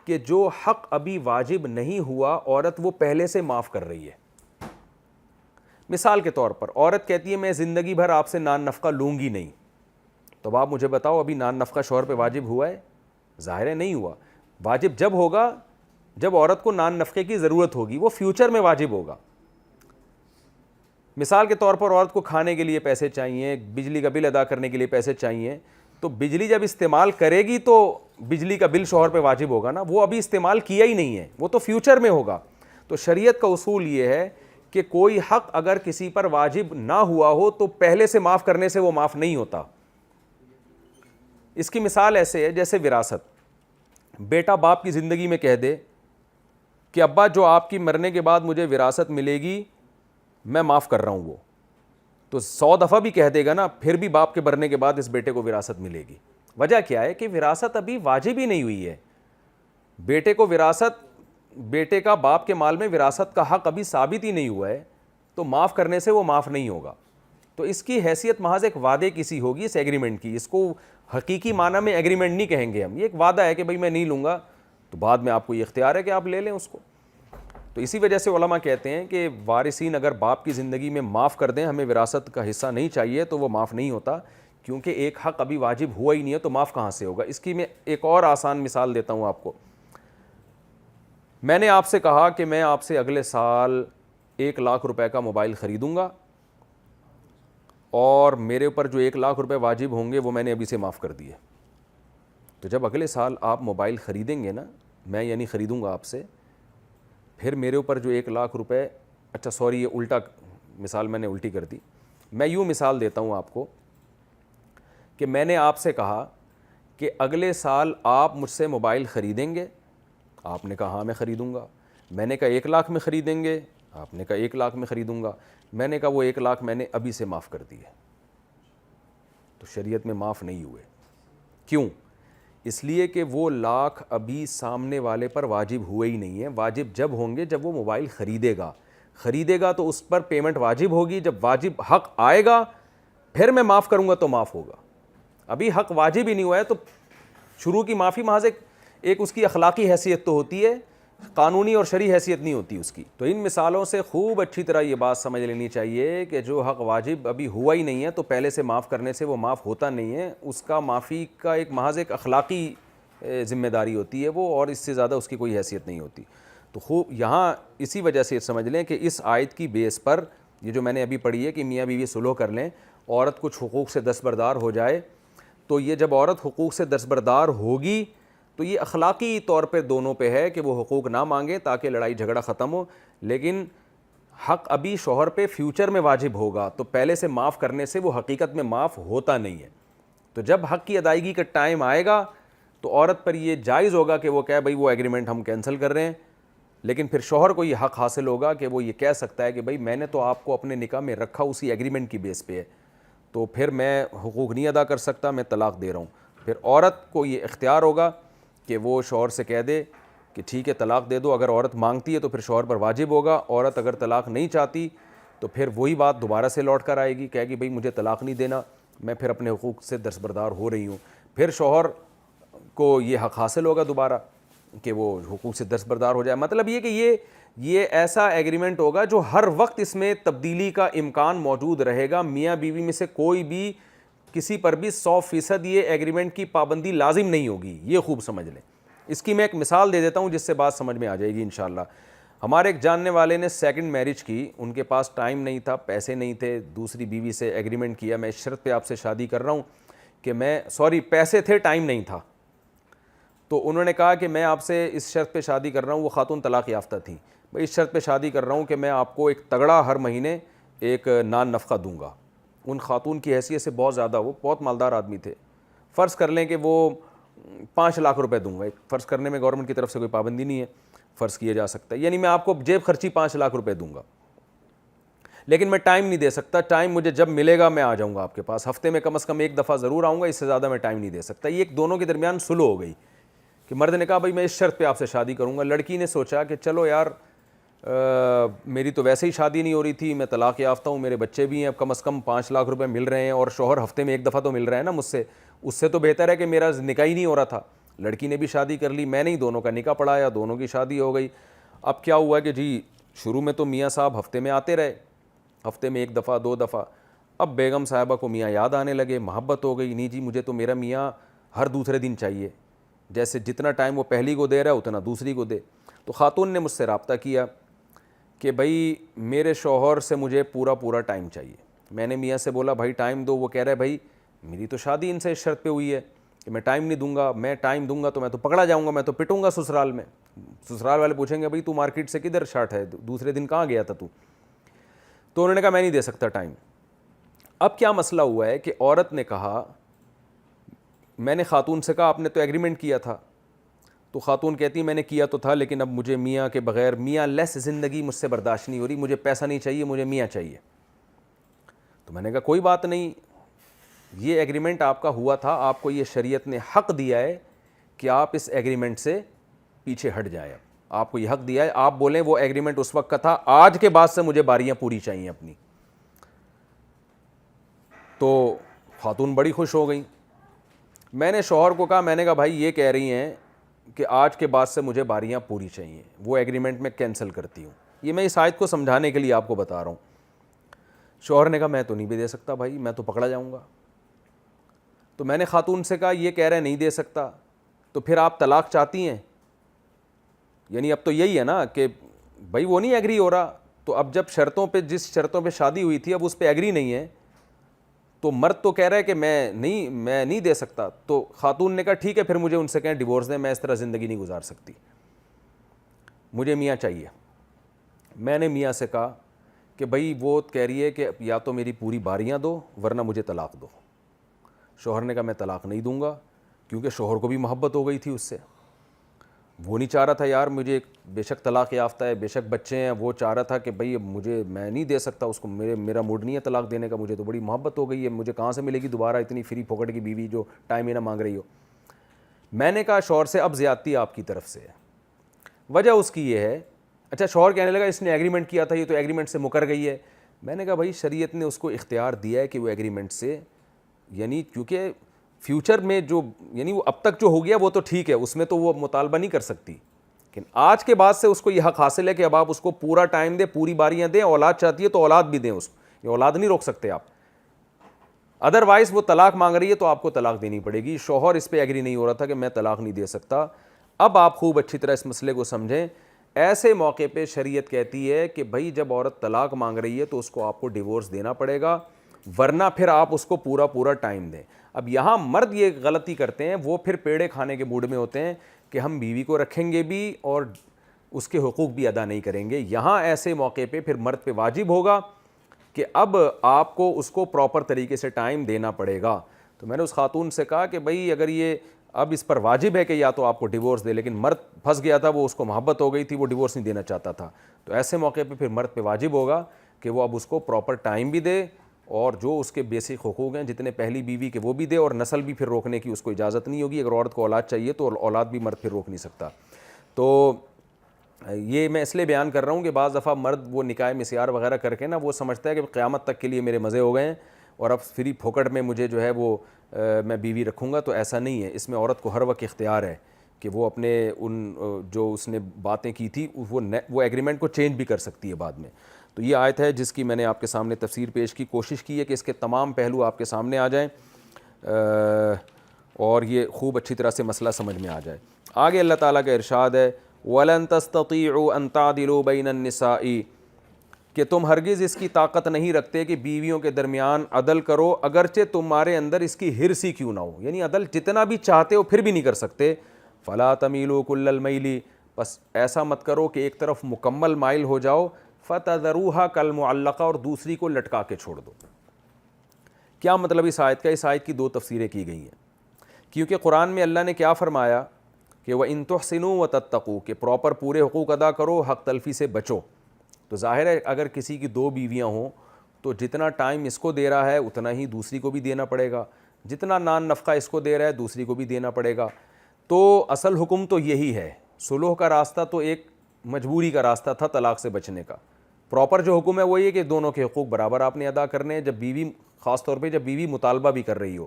کہ جو حق ابھی واجب نہیں ہوا عورت وہ پہلے سے معاف کر رہی ہے۔ مثال کے طور پر عورت کہتی ہے میں زندگی بھر آپ سے نان نفقہ لوں گی نہیں، تو آپ مجھے بتاؤ ابھی نان نفقہ شوہر پہ واجب ہوا ہے؟ ظاہر ہے نہیں ہوا۔ واجب جب ہوگا جب عورت کو نان نفقے کی ضرورت ہوگی، وہ فیوچر میں واجب ہوگا۔ مثال کے طور پر عورت کو کھانے کے لیے پیسے چاہیے، بجلی کا بل ادا کرنے کے لیے پیسے چاہیے، تو بجلی جب استعمال کرے گی تو بجلی کا بل شوہر پہ واجب ہوگا نا، وہ ابھی استعمال کیا ہی نہیں ہے، وہ تو فیوچر میں ہوگا۔ تو شریعت کا اصول یہ ہے کہ کوئی حق اگر کسی پر واجب نہ ہوا ہو تو پہلے سے معاف کرنے سے وہ معاف نہیں ہوتا۔ اس کی مثال ایسے ہے جیسے وراثت۔ بیٹا باپ کی زندگی میں کہہ دے کہ ابا جو آپ کی مرنے کے بعد مجھے وراثت ملے گی میں معاف کر رہا ہوں، وہ تو 100 دفعہ بھی کہہ دے گا نا، پھر بھی باپ کے مرنے کے بعد اس بیٹے کو وراثت ملے گی۔ وجہ کیا ہے کہ وراثت ابھی واجب ہی نہیں ہوئی ہے، بیٹے کو وراثت، بیٹے کا باپ کے مال میں وراثت کا حق ابھی ثابت ہی نہیں ہوا ہے، تو معاف کرنے سے وہ معاف نہیں ہوگا۔ تو اس کی حیثیت محض ایک وعدے کی سی ہوگی، اس ایگریمنٹ کی۔ اس کو حقیقی معنی میں ایگریمنٹ نہیں کہیں گے ہم، یہ ایک وعدہ ہے کہ بھئی میں نہیں لوں گا، تو بعد میں آپ کو یہ اختیار ہے کہ آپ لے لیں اس کو۔ تو اسی وجہ سے علماء کہتے ہیں کہ وارثین اگر باپ کی زندگی میں معاف کر دیں ہمیں وراثت کا حصہ نہیں چاہیے تو وہ معاف نہیں ہوتا، کیونکہ ایک حق ابھی واجب ہوا ہی نہیں ہے، تو معاف کہاں سے ہوگا۔ اس کی میں ایک اور آسان مثال دیتا ہوں آپ کو۔ میں نے آپ سے کہا کہ میں آپ سے اگلے سال 1,00,000 روپے کا موبائل خریدوں گا، اور میرے اوپر جو 1,00,000 روپے واجب ہوں گے وہ میں نے ابھی سے معاف کر دیے۔ تو جب اگلے سال آپ موبائل خریدیں گے نا، میں یعنی خریدوں گا آپ سے، پھر میرے اوپر جو 1,00,000 روپے، اچھا سوری یہ الٹا مثال میں نے الٹی کر دی، میں یوں مثال دیتا ہوں آپ کو کہ میں نے آپ سے کہا کہ اگلے سال آپ مجھ سے موبائل خریدیں گے، آپ نے کہا ہاں میں خریدوں گا۔ میں نے کہا 1,00,000 میں خریدیں گے، آپ نے کہا 1,00,000 میں خریدوں گا۔ میں نے کہا وہ 1,00,000 میں نے ابھی سے معاف کر دیے، تو شریعت میں معاف نہیں ہوئے۔ کیوں؟ اس لیے کہ وہ لاکھ ابھی سامنے والے پر واجب ہوئے ہی نہیں ہیں، واجب جب ہوں گے جب وہ موبائل خریدے گا تو اس پر پیمنٹ واجب ہوگی، جب واجب حق آئے گا پھر میں معاف کروں گا تو معاف ہوگا۔ ابھی حق واجب ہی نہیں ہوا ہے تو شروع کی معافی محض ایک اس کی اخلاقی حیثیت تو ہوتی ہے، قانونی اور شرعی حیثیت نہیں ہوتی اس کی۔ تو ان مثالوں سے خوب اچھی طرح یہ بات سمجھ لینی چاہیے کہ جو حق واجب ابھی ہوا ہی نہیں ہے تو پہلے سے معاف کرنے سے وہ معاف ہوتا نہیں ہے، اس کا معافی کا ایک محض ایک اخلاقی ذمہ داری ہوتی ہے وہ، اور اس سے زیادہ اس کی کوئی حیثیت نہیں ہوتی۔ تو خوب یہاں اسی وجہ سے سمجھ لیں کہ اس آیت کی بیس پر یہ جو میں نے ابھی پڑھی ہے کہ میاں بیوی صلح کر لیں، عورت کچھ حقوق سے دستبردار ہو جائے، تو یہ جب عورت حقوق سے دستبردار ہوگی تو یہ اخلاقی طور پہ دونوں پہ ہے کہ وہ حقوق نہ مانگیں تاکہ لڑائی جھگڑا ختم ہو، لیکن حق ابھی شوہر پہ فیوچر میں واجب ہوگا، تو پہلے سے معاف کرنے سے وہ حقیقت میں معاف ہوتا نہیں ہے۔ تو جب حق کی ادائیگی کا ٹائم آئے گا تو عورت پر یہ جائز ہوگا کہ وہ کہے بھئی وہ ایگریمنٹ ہم کینسل کر رہے ہیں، لیکن پھر شوہر کو یہ حق حاصل ہوگا کہ وہ یہ کہہ سکتا ہے کہ بھئی میں نے تو آپ کو اپنے نکاح میں رکھا اسی ایگریمنٹ کی بیس پہ ہے، تو پھر میں حقوق نہیں ادا کر سکتا، میں طلاق دے رہا ہوں۔ پھر عورت کو یہ اختیار ہوگا کہ وہ شوہر سے کہہ دے کہ ٹھیک ہے طلاق دے دو، اگر عورت مانگتی ہے تو پھر شوہر پر واجب ہوگا، عورت اگر طلاق نہیں چاہتی تو پھر وہی بات دوبارہ سے لوٹ کر آئے گی، کہے گی بھئی مجھے طلاق نہیں دینا، میں پھر اپنے حقوق سے دستبردار ہو رہی ہوں۔ پھر شوہر کو یہ حق حاصل ہوگا دوبارہ کہ وہ حقوق سے دستبردار ہو جائے۔ مطلب یہ کہ یہ ایسا ایگریمنٹ ہوگا جو ہر وقت اس میں تبدیلی کا امکان موجود رہے گا، میاں بیوی میں سے کوئی بھی کسی پر بھی 100% یہ ایگریمنٹ کی پابندی لازم نہیں ہوگی، یہ خوب سمجھ لیں۔ اس کی میں ایک مثال دے دیتا ہوں جس سے بات سمجھ میں آ جائے گی انشاءاللہ۔ ہمارے ایک جاننے والے نے سیکنڈ میرج کی، ان کے پاس ٹائم نہیں تھا، پیسے نہیں تھے، دوسری بیوی سے ایگریمنٹ کیا میں اس شرط پہ آپ سے شادی کر رہا ہوں کہ پیسے تھے ٹائم نہیں تھا، تو انہوں نے کہا کہ میں آپ سے اس شرط پہ شادی کر رہا ہوں، وہ خاتون طلاق یافتہ تھیں، میں اس شرط پہ شادی کر رہا ہوں کہ میں آپ کو ایک تگڑا ہر مہینے ایک نان نفقہ دوں گا۔ ان خاتون کی حیثیت سے بہت زیادہ، وہ بہت مالدار آدمی تھے، فرض کر لیں کہ وہ 5,00,000 روپے دوں گا، فرض کرنے میں گورنمنٹ کی طرف سے کوئی پابندی نہیں ہے، فرض کیا جا سکتا ہے، یعنی میں آپ کو جیب خرچی 5,00,000 روپے دوں گا، لیکن میں ٹائم نہیں دے سکتا، ٹائم مجھے جب ملے گا میں آ جاؤں گا آپ کے پاس، ہفتے میں کم از کم ایک دفعہ ضرور آؤں گا، اس سے زیادہ میں ٹائم نہیں دے سکتا۔ یہ ایک دونوں کے درمیان صلح ہو گئی کہ مرد نے کہا بھائی میں اس شرط پہ آپ سے شادی کروں گا۔ لڑکی نے سوچا کہ چلو یار میری تو ویسے ہی شادی نہیں ہو رہی تھی, میں طلاق یافتہ ہوں, میرے بچے بھی ہیں, اب کم از کم 5 لاکھ روپے مل رہے ہیں اور شوہر ہفتے میں 1 دفعہ تو مل رہا ہے نا مجھ سے, اس سے تو بہتر ہے کہ میرا نکاح ہی نہیں ہو رہا تھا. لڑکی نے بھی شادی کر لی, میں نے ہی دونوں کا نکاح پڑھایا, دونوں کی شادی ہو گئی. اب کیا ہوا کہ جی شروع میں تو میاں صاحب ہفتے میں آتے رہے, ہفتے میں 1 دفعہ 2 دفعہ. اب بیگم صاحبہ کو میاں یاد آنے لگے, محبت ہو گئی, نہیں جی مجھے تو میرا میاں ہر دوسرے دن چاہیے, جیسے جتنا ٹائم وہ پہلی کو دے رہا ہے اتنا دوسری کو دے. تو خاتون نے مجھ سے رابطہ کیا کہ بھائی میرے شوہر سے مجھے پورا ٹائم چاہیے. میں نے میاں سے بولا بھائی ٹائم دو. وہ کہہ رہا ہے بھائی میری تو شادی ان سے اس شرط پہ ہوئی ہے کہ میں ٹائم نہیں دوں گا, میں ٹائم دوں گا تو میں تو پکڑا جاؤں گا, میں تو پٹوں گا سسرال میں. سسرال والے پوچھیں گے بھائی تو مارکیٹ سے کدھر شارٹ ہے, دوسرے دن کہاں گیا تھا تو انہوں نے کہا میں نہیں دے سکتا ٹائم. اب کیا مسئلہ ہوا ہے کہ عورت نے کہا, میں نے خاتون سے کہا آپ نے تو ایگریمنٹ کیا تھا, تو خاتون کہتی میں نے کیا تو تھا لیکن اب مجھے میاں کے بغیر, میاں لیس زندگی مجھ سے برداشت نہیں ہو رہی, مجھے پیسہ نہیں چاہیے, مجھے میاں چاہیے. تو میں نے کہا کوئی بات نہیں, یہ ایگریمنٹ آپ کا ہوا تھا, آپ کو یہ شریعت نے حق دیا ہے کہ آپ اس ایگریمنٹ سے پیچھے ہٹ جائیں. آپ کو یہ حق دیا ہے, آپ بولیں وہ ایگریمنٹ اس وقت کا تھا, آج کے بعد سے مجھے باریاں پوری چاہیے اپنی. تو خاتون بڑی خوش ہو گئی. میں نے شوہر کو کہا, میں نے کہا بھائی یہ کہہ رہی ہیں کہ آج کے بعد سے مجھے باریاں پوری چاہیے, وہ ایگریمنٹ میں کینسل کرتی ہوں. یہ میں اس آیت کو سمجھانے کے لیے آپ کو بتا رہا ہوں. شوہر نے کہا میں تو نہیں بھی دے سکتا بھائی, میں تو پکڑا جاؤں گا. تو میں نے خاتون سے کہا یہ کہہ رہے نہیں دے سکتا, تو پھر آپ طلاق چاہتی ہیں؟ یعنی اب تو یہی ہے نا کہ بھائی وہ نہیں ایگری ہو رہا, تو اب جب شرطوں پہ, جس شرطوں پہ شادی ہوئی تھی اب اس پہ ایگری نہیں ہے, تو مرد تو کہہ رہا ہے کہ میں نہیں دے سکتا. تو خاتون نے کہا ٹھیک ہے پھر مجھے ان سے کہیں ڈیورس دیں, میں اس طرح زندگی نہیں گزار سکتی, مجھے میاں چاہیے. میں نے میاں سے کہا کہ بھائی وہ کہہ رہی ہے کہ یا تو میری پوری باریاں دو ورنہ مجھے طلاق دو. شوہر نے کہا میں طلاق نہیں دوں گا, کیونکہ شوہر کو بھی محبت ہو گئی تھی اس سے. وہ نہیں چاہ رہا تھا یار مجھے, بے شک طلاق یافتہ ہے, بے شک بچے ہیں, وہ چاہ رہا تھا کہ بھئی میں نہیں دے سکتا اس کو, میرا موڈ نہیں ہے طلاق دینے کا, مجھے تو بڑی محبت ہو گئی ہے, مجھے کہاں سے ملے گی دوبارہ اتنی فری پھوکٹ کی بیوی جو ٹائم ہی نہ مانگ رہی ہو. میں نے کہا شوہر سے اب زیادتی آپ کی طرف سے ہے, وجہ اس کی یہ ہے. اچھا شوہر کہنے لگا اس نے ایگریمنٹ کیا تھا, یہ تو ایگریمنٹ سے مکر گئی ہے. میں نے کہا بھائی شریعت نے اس کو اختیار دیا ہے کہ وہ ایگریمنٹ سے, یعنی کیونکہ فیوچر میں جو, یعنی وہ اب تک جو ہو گیا وہ تو ٹھیک ہے, اس میں تو وہ مطالبہ نہیں کر سکتی, لیکن آج کے بعد سے اس کو یہ حق حاصل ہے کہ اب آپ اس کو پورا ٹائم دیں, پوری باریاں دیں, اولاد چاہتی ہے تو اولاد بھی دیں اس کو, یہ اولاد نہیں روک سکتے آپ. ادروائز وہ طلاق مانگ رہی ہے تو آپ کو طلاق دینی پڑے گی. شوہر اس پہ ایگری نہیں ہو رہا تھا کہ میں طلاق نہیں دے سکتا. اب آپ خوب اچھی طرح اس مسئلے کو سمجھیں. ایسے موقع پہ شریعت کہتی ہے کہ بھائی جب عورت طلاق مانگ رہی ہے تو اس کو آپ کو ڈیورس دینا پڑے گا, ورنہ پھر آپ اس کو پورا ٹائم دیں. اب یہاں مرد یہ غلطی کرتے ہیں, وہ پھر پیڑے کھانے کے موڈ میں ہوتے ہیں کہ ہم بیوی کو رکھیں گے بھی اور اس کے حقوق بھی ادا نہیں کریں گے. یہاں ایسے موقع پہ پھر مرد پہ واجب ہوگا کہ اب آپ کو اس کو پراپر طریقے سے ٹائم دینا پڑے گا. تو میں نے اس خاتون سے کہا کہ بھئی اگر یہ اب اس پر واجب ہے کہ یا تو آپ کو ڈیورس دے, لیکن مرد پھنس گیا تھا, وہ اس کو محبت ہو گئی تھی, وہ ڈیورس نہیں دینا چاہتا تھا, تو ایسے موقع پہ پھر مرد پہ واجب ہوگا کہ وہ اب اس کو پراپر ٹائم بھی دے اور جو اس کے بیسک حقوق ہیں جتنے پہلی بیوی کے وہ بھی دے, اور نسل بھی پھر روکنے کی اس کو اجازت نہیں ہوگی. اگر عورت کو اولاد چاہیے تو اولاد بھی مرد پھر روک نہیں سکتا. تو یہ میں اس لیے بیان کر رہا ہوں کہ بعض دفعہ مرد وہ نکاح مسیار وغیرہ کر کے نا وہ سمجھتا ہے کہ قیامت تک کے لیے میرے مزے ہو گئے ہیں اور اب فری پھوکٹ میں مجھے جو ہے وہ میں بیوی رکھوں گا. تو ایسا نہیں ہے, اس میں عورت کو ہر وقت اختیار ہے کہ وہ اپنے ان جو اس نے باتیں کی تھی وہ ایگریمنٹ کو چینج بھی کر سکتی ہے بعد میں. تو یہ آیت ہے جس کی میں نے آپ کے سامنے تفسیر پیش کی, کوشش کی ہے کہ اس کے تمام پہلو آپ کے سامنے آ جائیں اور یہ خوب اچھی طرح سے مسئلہ سمجھ میں آ جائے. آگے اللہ تعالیٰ کا ارشاد ہے وَلَن تَسْتَطِيعُوا أَن تَعْدِلُوا بَيْنَ النِّسَاءِ, کہ تم ہرگز اس کی طاقت نہیں رکھتے کہ بیویوں کے درمیان عدل کرو اگرچہ تمہارے اندر اس کی ہرس ہی کیوں نہ ہو, یعنی عدل جتنا بھی چاہتے ہو پھر بھی نہیں کر سکتے. فَلَا تَمِيلُوا كُلَّ الْمَيْلِ, بس ایسا مت کرو کہ ایک طرف مکمل مائل ہو جاؤ. فَتَذَرُوهَا كَالْمُعَلَّقَةِ, اور دوسری کو لٹکا کے چھوڑ دو. کیا مطلب اس آیت کا؟ اس آیت کی 2 تفسیریں کی گئی ہیں, کیونکہ قرآن میں اللہ نے کیا فرمایا کہ وَإِن تُحْسِنُوا وَتَتَّقُوا, کہ پراپر پورے حقوق ادا کرو, حق تلفی سے بچو. تو ظاہر ہے اگر کسی کی 2 بیویاں ہوں تو جتنا ٹائم اس کو دے رہا ہے اتنا ہی دوسری کو بھی دینا پڑے گا, جتنا نان نفقہ اس کو دے رہا ہے دوسری کو بھی دینا پڑے گا. تو اصل حکم تو یہی ہے, صلح کا راستہ تو ایک مجبوری کا راستہ تھا طلاق سے بچنے کا. پراپر جو حکم ہے وہ یہ کہ دونوں کے حقوق برابر آپ نے ادا کرنے ہیں. جب بیوی, خاص طور پہ جب بیوی مطالبہ بھی کر رہی ہو,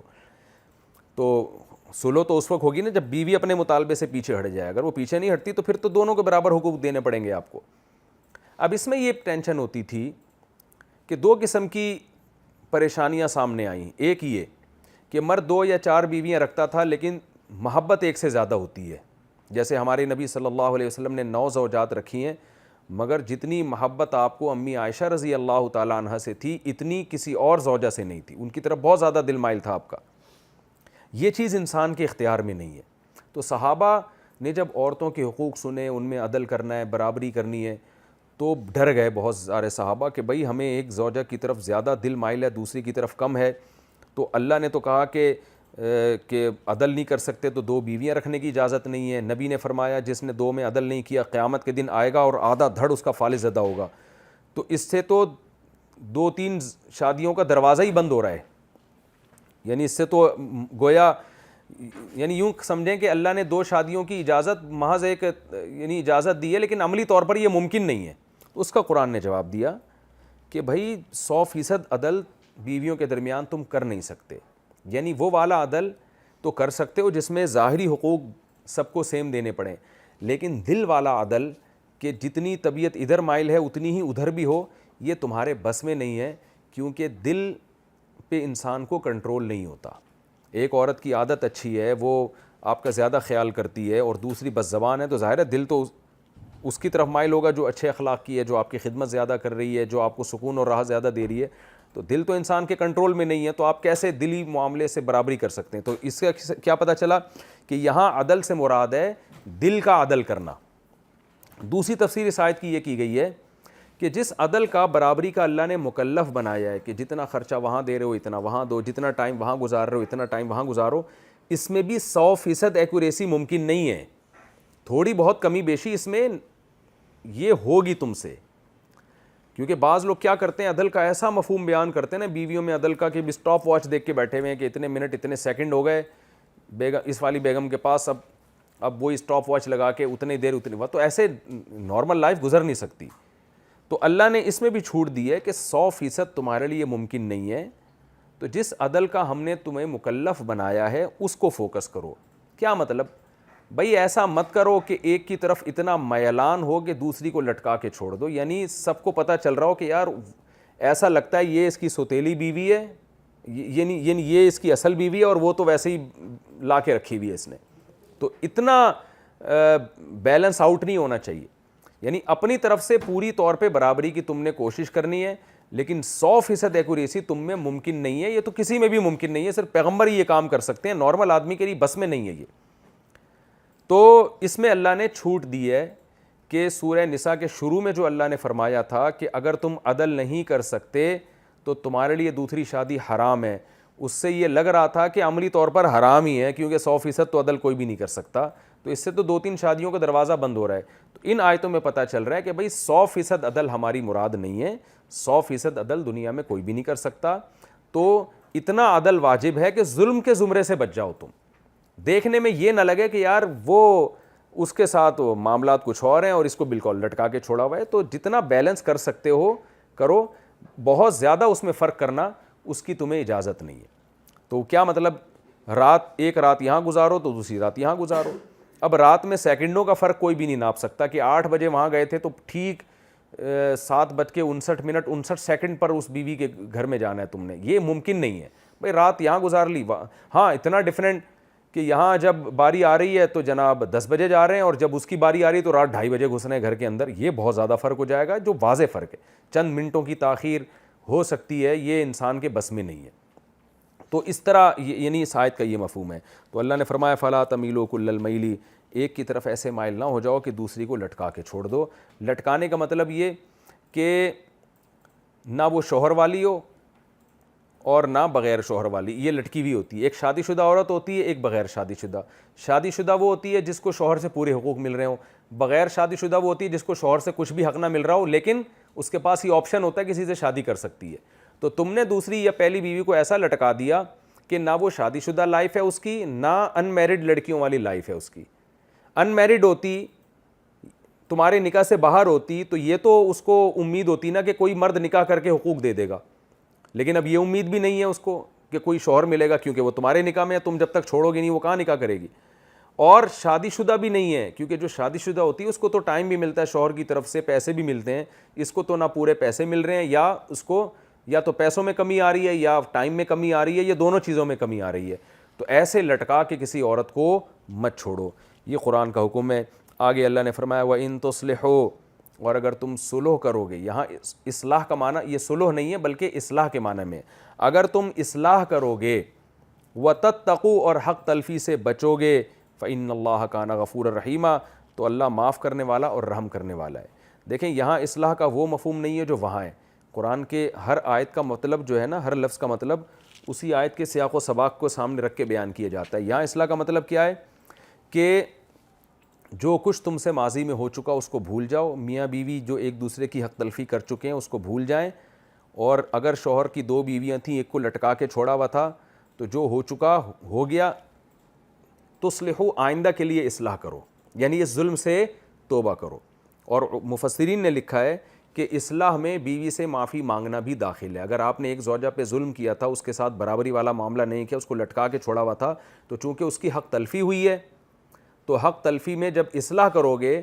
تو سلو تو اس وقت ہوگی نا جب بیوی اپنے مطالبے سے پیچھے ہٹ جائے. اگر وہ پیچھے نہیں ہٹتی تو پھر تو دونوں کے برابر حقوق دینے پڑیں گے آپ کو. اب اس میں یہ ٹینشن ہوتی تھی کہ دو قسم کی پریشانیاں سامنے آئیں. ایک یہ کہ مرد 2 یا 4 بیویاں رکھتا تھا لیکن محبت ایک سے زیادہ ہوتی ہے. جیسے ہمارے نبی صلی اللہ علیہ وسلم نے 9 زوجات رکھی ہیں, مگر جتنی محبت آپ کو امی عائشہ رضی اللہ تعالیٰ عنہ سے تھی اتنی کسی اور زوجہ سے نہیں تھی. ان کی طرف بہت زیادہ دل مائل تھا آپ کا. یہ چیز انسان کے اختیار میں نہیں ہے. تو صحابہ نے جب عورتوں کے حقوق سنے, ان میں عدل کرنا ہے, برابری کرنی ہے, تو ڈر گئے بہت سارے صحابہ کہ بھئی ہمیں ایک زوجہ کی طرف زیادہ دل مائل ہے, دوسری کی طرف کم ہے. تو اللہ نے تو کہا کہ عدل نہیں کر سکتے تو 2 بیویاں رکھنے کی اجازت نہیں ہے. نبی نے فرمایا جس نے 2 میں عدل نہیں کیا قیامت کے دن آئے گا اور آدھا دھڑ اس کا فالج زدہ ہوگا. تو اس سے تو 2-3 شادیوں کا دروازہ ہی بند ہو رہا ہے. یعنی اس سے تو گویا یعنی یوں سمجھیں کہ اللہ نے 2 شادیوں کی اجازت محض ایک یعنی اجازت دی ہے لیکن عملی طور پر یہ ممکن نہیں ہے. تو اس کا قرآن نے جواب دیا کہ بھائی 100% عدل بیویوں کے درمیان تم کر نہیں سکتے. یعنی وہ والا عدل تو کر سکتے ہو جس میں ظاہری حقوق سب کو سیم دینے پڑیں, لیکن دل والا عدل کہ جتنی طبیعت ادھر مائل ہے اتنی ہی ادھر بھی ہو, یہ تمہارے بس میں نہیں ہے. کیونکہ دل پہ انسان کو کنٹرول نہیں ہوتا. ایک عورت کی عادت اچھی ہے, وہ آپ کا زیادہ خیال کرتی ہے, اور دوسری بس زبان ہے, تو ظاہر ہے دل تو اس کی طرف مائل ہوگا جو اچھے اخلاق کی ہے, جو آپ کی خدمت زیادہ کر رہی ہے, جو آپ کو سکون اور راحت زیادہ دے رہی ہے. تو دل تو انسان کے کنٹرول میں نہیں ہے, تو آپ کیسے دلی معاملے سے برابری کر سکتے ہیں؟ تو اس کا کیا پتہ چلا کہ یہاں عدل سے مراد ہے دل کا عدل کرنا. دوسری تفسیر اس آیت کی یہ کی گئی ہے کہ جس عدل کا برابری کا اللہ نے مکلف بنایا ہے کہ جتنا خرچہ وہاں دے رہے ہو اتنا وہاں دو, جتنا ٹائم وہاں گزار رہے ہو اتنا ٹائم وہاں گزارو, اس میں بھی 100% ایکوریسی ممکن نہیں ہے. تھوڑی بہت کمی بیشی اس میں یہ ہوگی تم سے. کیونکہ بعض لوگ کیا کرتے ہیں, عدل کا ایسا مفہوم بیان کرتے ہیں نا بیویوں میں عدل کا کہ اسٹاپ واچ دیکھ کے بیٹھے ہوئے ہیں کہ اتنے منٹ اتنے سیکنڈ ہو گئے اس والی بیگم کے پاس, اب وہی اسٹاپ واچ لگا کے اتنی دیر اتنی وقت. تو ایسے نارمل لائف گزر نہیں سکتی. تو اللہ نے اس میں بھی چھوٹ دی ہے کہ 100% تمہارے لیے ممکن نہیں ہے. تو جس عدل کا ہم نے تمہیں مکلف بنایا ہے اس کو فوکس کرو. کیا مطلب؟ بھئی ایسا مت کرو کہ ایک کی طرف اتنا میلان ہو کہ دوسری کو لٹکا کے چھوڑ دو. یعنی سب کو پتہ چل رہا ہو کہ یار ایسا لگتا ہے یہ اس کی سوتیلی بیوی ہے, یعنی یہ اس کی اصل بیوی ہے, اور وہ تو ویسے ہی لا کے رکھی ہوئی ہے اس نے. تو اتنا بیلنس آؤٹ نہیں ہونا چاہیے. یعنی اپنی طرف سے پوری طور پہ برابری کی تم نے کوشش کرنی ہے, لیکن 100% ایکوریسی تم میں ممکن نہیں ہے. یہ تو کسی میں بھی ممکن نہیں ہے, صرف پیغمبر ہی یہ کام کر سکتے ہیں, نارمل آدمی کے لیے بس میں نہیں ہے یہ. تو اس میں اللہ نے چھوٹ دی ہے کہ سورہ نساء کے شروع میں جو اللہ نے فرمایا تھا کہ اگر تم عدل نہیں کر سکتے تو تمہارے لیے دوسری شادی حرام ہے, اس سے یہ لگ رہا تھا کہ عملی طور پر حرام ہی ہے کیونکہ 100% تو عدل کوئی بھی نہیں کر سکتا. تو اس سے تو 2-3 شادیوں کا دروازہ بند ہو رہا ہے. تو ان آیتوں میں پتہ چل رہا ہے کہ بھئی 100% عدل ہماری مراد نہیں ہے, 100% عدل دنیا میں کوئی بھی نہیں کر سکتا. تو اتنا عدل واجب ہے کہ ظلم کے زمرے سے بچ جاؤ تم. دیکھنے میں یہ نہ لگے کہ یار وہ اس کے ساتھ معاملات کچھ اور ہیں اور اس کو بالکل لٹکا کے چھوڑا ہوا ہے. تو جتنا بیلنس کر سکتے ہو کرو, بہت زیادہ اس میں فرق کرنا اس کی تمہیں اجازت نہیں ہے. تو کیا مطلب؟ ایک رات یہاں گزارو تو دوسری رات یہاں گزارو. اب رات میں سیکنڈوں کا فرق کوئی بھی نہیں ناپ سکتا کہ 8 بجے وہاں گئے تھے تو ٹھیک 7:59 پر اس بیوی کے گھر میں جانا ہے تم نے. یہ ممکن نہیں ہے. بھائی رات یہاں گزار لی, ہاں اتنا ڈفرینٹ کہ یہاں جب باری آ رہی ہے تو جناب 10 بجے جا رہے ہیں, اور جب اس کی باری آ رہی ہے تو رات 2:30 بجے گھس رہے ہیں گھر کے اندر. یہ بہت زیادہ فرق ہو جائے گا, جو واضح فرق ہے. چند منٹوں کی تاخیر ہو سکتی ہے, یہ انسان کے بس میں نہیں ہے. تو اس طرح یعنی اس آیت کا یہ مفہوم ہے. تو اللہ نے فرمایا فلا تمیلوا کل المیل, ایک کی طرف ایسے مائل نہ ہو جاؤ کہ دوسری کو لٹکا کے چھوڑ دو. لٹکانے کا مطلب یہ کہ نہ وہ شوہر والی ہو اور نہ بغیر شوہر والی. یہ لٹکی ہوئی ہوتی ہے. ایک شادی شدہ عورت ہوتی ہے, ایک بغیر شادی شدہ. شادی شدہ وہ ہوتی ہے جس کو شوہر سے پورے حقوق مل رہے ہوں. بغیر شادی شدہ وہ ہوتی ہے جس کو شوہر سے کچھ بھی حق نہ مل رہا ہو, لیکن اس کے پاس یہ آپشن ہوتا ہے کسی سے شادی کر سکتی ہے. تو تم نے دوسری یا پہلی بیوی کو ایسا لٹکا دیا کہ نہ وہ شادی شدہ لائف ہے اس کی, نہ ان میرڈ لڑکیوں والی لائف ہے اس کی. ان میرڈ ہوتی تمہارے نکاح سے باہر ہوتی تو یہ تو اس کو امید ہوتی نا کہ کوئی مرد نکاح کر کے حقوق دے دے گا، لیکن اب یہ امید بھی نہیں ہے اس کو کہ کوئی شوہر ملے گا، کیونکہ وہ تمہارے نکاح میں ہے، تم جب تک چھوڑو گے نہیں وہ کہاں نکاح کرے گی. اور شادی شدہ بھی نہیں ہے، کیونکہ جو شادی شدہ ہوتی ہے اس کو تو ٹائم بھی ملتا ہے شوہر کی طرف سے، پیسے بھی ملتے ہیں. اس کو تو نہ پورے پیسے مل رہے ہیں، یا اس کو یا تو پیسوں میں کمی آ رہی ہے یا ٹائم میں کمی آ رہی ہے، یا دونوں چیزوں میں کمی آ رہی ہے. تو ایسے لٹکا کے کسی عورت کو مت چھوڑو، یہ قرآن کا حکم ہے. آگے اللہ نے فرمایا وَإِن تُصْلِحُوا، اور اگر تم صلح کرو گے. یہاں اصلاح کا معنی یہ صلح نہیں ہے بلکہ اصلاح کے معنی میں، اگر تم اصلاح کرو گے وَتَتَّقُوا، اور حق تلفی سے بچو گے، فَإِنَّ اللَّهَ كَانَ غَفُورًا رَحِيمًا، تو اللہ معاف کرنے والا اور رحم کرنے والا ہے. دیکھیں یہاں اصلاح کا وہ مفہوم نہیں ہے جو وہاں ہے. قرآن کے ہر آیت کا مطلب جو ہے نا، ہر لفظ کا مطلب اسی آیت کے سیاق و سباق کو سامنے رکھ کے بیان کیا جاتا ہے. یہاں اصلاح کا مطلب کیا ہے کہ جو کچھ تم سے ماضی میں ہو چکا اس کو بھول جاؤ. میاں بیوی جو ایک دوسرے کی حق تلفی کر چکے ہیں اس کو بھول جائیں. اور اگر شوہر کی 2 بیویاں تھیں، ایک کو لٹکا کے چھوڑا ہوا تھا، تو جو ہو چکا ہو گیا. تصلحوا، آئندہ کے لیے اصلاح کرو، یعنی اس ظلم سے توبہ کرو. اور مفسرین نے لکھا ہے کہ اصلاح میں بیوی سے معافی مانگنا بھی داخل ہے. اگر آپ نے ایک زوجہ پہ ظلم کیا تھا، اس کے ساتھ برابری والا معاملہ نہیں کیا، اس کو لٹکا کے چھوڑا ہوا تھا، تو چونکہ اس کی حق تلفی ہوئی ہے، تو حق تلفی میں جب اصلاح کرو گے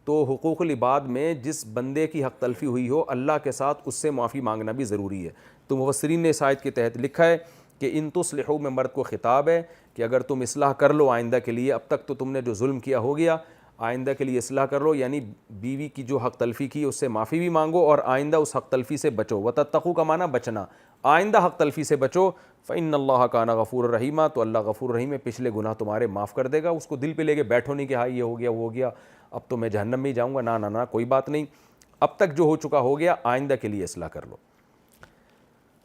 تو حقوق العباد میں جس بندے کی حق تلفی ہوئی ہو، اللہ کے ساتھ اس سے معافی مانگنا بھی ضروری ہے. تو مفسرین نے اس آیت کے تحت لکھا ہے کہ ان تصلحوا میں مرد کو خطاب ہے کہ اگر تم اصلاح کر لو آئندہ کے لیے، اب تک تو تم نے جو ظلم کیا ہو گیا، آئندہ کے لیے اصلاح کر لو، یعنی بیوی کی جو حق تلفی کی اس سے معافی بھی مانگو اور آئندہ اس حق تلفی سے بچو. وتتقوا کا معنی بچنا، آئندہ حق تلفی سے بچو. فإن اللہ کان غفور رحیما، تو اللہ غفور رحیم ہے، پچھلے گناہ تمہارے معاف کر دے گا. اس کو دل پہ لے کے بیٹھو نہیں کہ ہاں یہ ہو گیا وہ ہو گیا اب تو میں جہنم میں ہی جاؤں گا، نہ نہ کوئی بات نہیں، اب تک جو ہو چکا ہو گیا، آئندہ کے لیے اصلاح کر لو.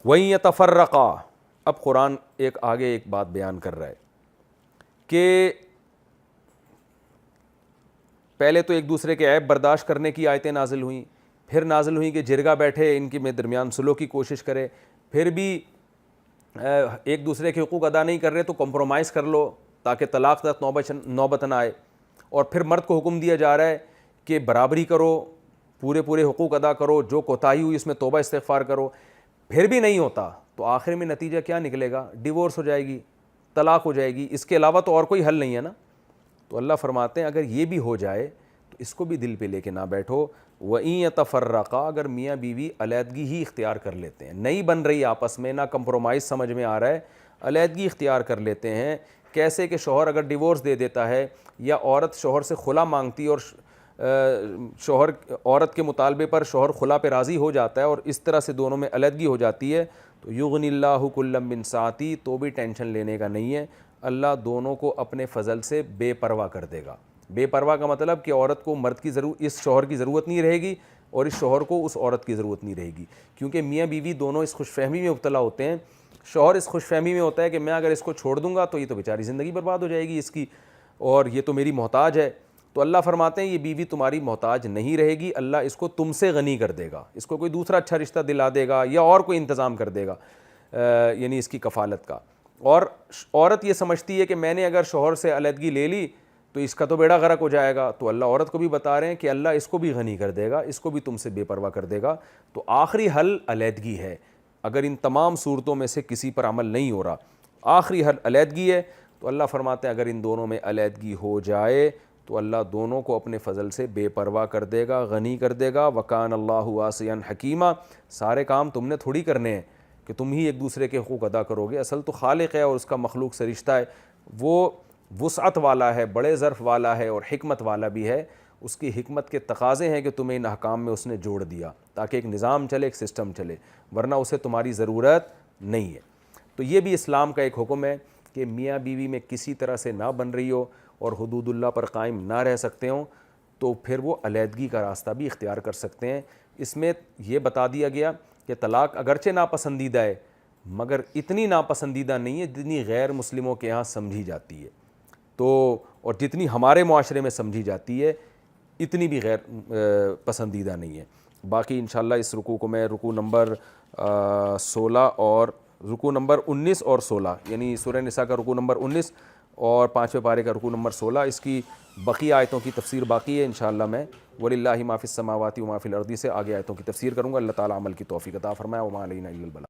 وَإِن يَتَفَرَّقَا، اب قرآن آگے ایک بات بیان کر رہا ہے کہ پہلے تو ایک دوسرے کے عیب برداشت کرنے کی آیتیں نازل ہوئیں، پھر نازل ہوئیں کہ جرگہ بیٹھے ان کے میں درمیان صلح کی کوشش کرے، پھر بھی ایک دوسرے کے حقوق ادا نہیں کر رہے تو کمپرومائز کر لو تاکہ طلاق تک نوبت نہ آئے. اور پھر مرد کو حکم دیا جا رہا ہے کہ برابری کرو، پورے حقوق ادا کرو، جو کوتاہی ہوئی اس میں توبہ استغفار کرو. پھر بھی نہیں ہوتا تو آخر میں نتیجہ کیا نکلے گا؟ ڈیورس ہو جائے گی، طلاق ہو جائے گی. اس کے علاوہ تو اور کوئی حل نہیں ہے نا. تو اللہ فرماتے ہیں اگر یہ بھی ہو جائے تو اس کو بھی دل پہ لے کے نہ بیٹھو. وَإِن يَتَفَرَّقَا، اگر میاں بیوی علیحدگی ہی اختیار کر لیتے ہیں، نہیں بن رہی آپس میں، نہ کمپرومائز سمجھ میں آ رہا ہے، علیحدگی اختیار کر لیتے ہیں. کیسے کہ شوہر اگر ڈیورس دے دیتا ہے یا عورت شوہر سے خلا مانگتی اور شوہر عورت کے مطالبے پر شوہر خلا پہ راضی ہو جاتا ہے اور اس طرح سے دونوں میں علیحدگی ہو جاتی ہے، تو یغنی اللہ کلا من سعتی، تو بھی ٹینشن لینے کا نہیں ہے. اللہ دونوں کو اپنے فضل سے بے پرواہ کر دے گا. بے پرواہ کا مطلب کہ عورت کو مرد کی اس شوہر کی ضرورت نہیں رہے گی اور اس شوہر کو اس عورت کی ضرورت نہیں رہے گی. کیونکہ میاں بیوی دونوں اس خوش فہمی میں مبتلا ہوتے ہیں. شوہر اس خوش فہمی میں ہوتا ہے کہ میں اگر اس کو چھوڑ دوں گا تو یہ تو بیچاری زندگی برباد ہو جائے گی اس کی، اور یہ تو میری محتاج ہے. تو اللہ فرماتے ہیں یہ بیوی تمہاری محتاج نہیں رہے گی، اللہ اس کو تم سے غنی کر دے گا، اس کو کوئی دوسرا اچھا رشتہ دلا دے گا یا اور کوئی انتظام کر دے گا، یعنی اس کی کفالت کا. اور عورت یہ سمجھتی ہے کہ میں نے اگر شوہر سے علیحدگی لے لی تو اس کا تو بیڑا غرق ہو جائے گا. تو اللہ عورت کو بھی بتا رہے ہیں کہ اللہ اس کو بھی غنی کر دے گا، اس کو بھی تم سے بے پرواہ کر دے گا. تو آخری حل علیحدگی ہے. اگر ان تمام صورتوں میں سے کسی پر عمل نہیں ہو رہا، آخری حل علیحدگی ہے. تو اللہ فرماتے ہیں اگر ان دونوں میں علیحدگی ہو جائے تو اللہ دونوں کو اپنے فضل سے بے پرواہ کر دے گا، غنی کر دے گا. وکان اللہ واسعا حکیما، سارے کام تم نے تھوڑی کرنے ہیں کہ تم ہی ایک دوسرے کے حقوق ادا کرو گے. اصل تو خالق ہے اور اس کا مخلوق سے رشتہ ہے، وہ وسعت والا ہے، بڑے ظرف والا ہے اور حکمت والا بھی ہے. اس کی حکمت کے تقاضے ہیں کہ تمہیں ان احکام میں اس نے جوڑ دیا تاکہ ایک نظام چلے، ایک سسٹم چلے، ورنہ اسے تمہاری ضرورت نہیں ہے. تو یہ بھی اسلام کا ایک حکم ہے کہ میاں بیوی میں کسی طرح سے نہ بن رہی ہو اور حدود اللہ پر قائم نہ رہ سکتے ہوں تو پھر وہ علیحدگی کا راستہ بھی اختیار کر سکتے ہیں. اس میں یہ بتا دیا گیا کہ طلاق اگرچہ ناپسندیدہ ہے مگر اتنی ناپسندیدہ نہیں ہے جتنی غیر مسلموں کے ہاں سمجھی جاتی ہے. تو اور جتنی ہمارے معاشرے میں سمجھی جاتی ہے اتنی بھی غیر پسندیدہ نہیں ہے. باقی انشاءاللہ اس رکوع کو میں رکوع نمبر 16 اور رکوع نمبر 19 اور 16، یعنی سورہ نساء کا رکوع نمبر 19 اور 5ویں پارے کا رکوع نمبر 16، اس کی بقیہ آیتوں کی تفسیر باقی ہے، انشاءاللہ میں وللہ ما فی السماوات و ما فی الارض سے آگے آیتوں کی تفسیر کروں گا. اللہ تعالیٰ عمل کی توفیق عطا فرمائے. وما علینا الا البلاغ.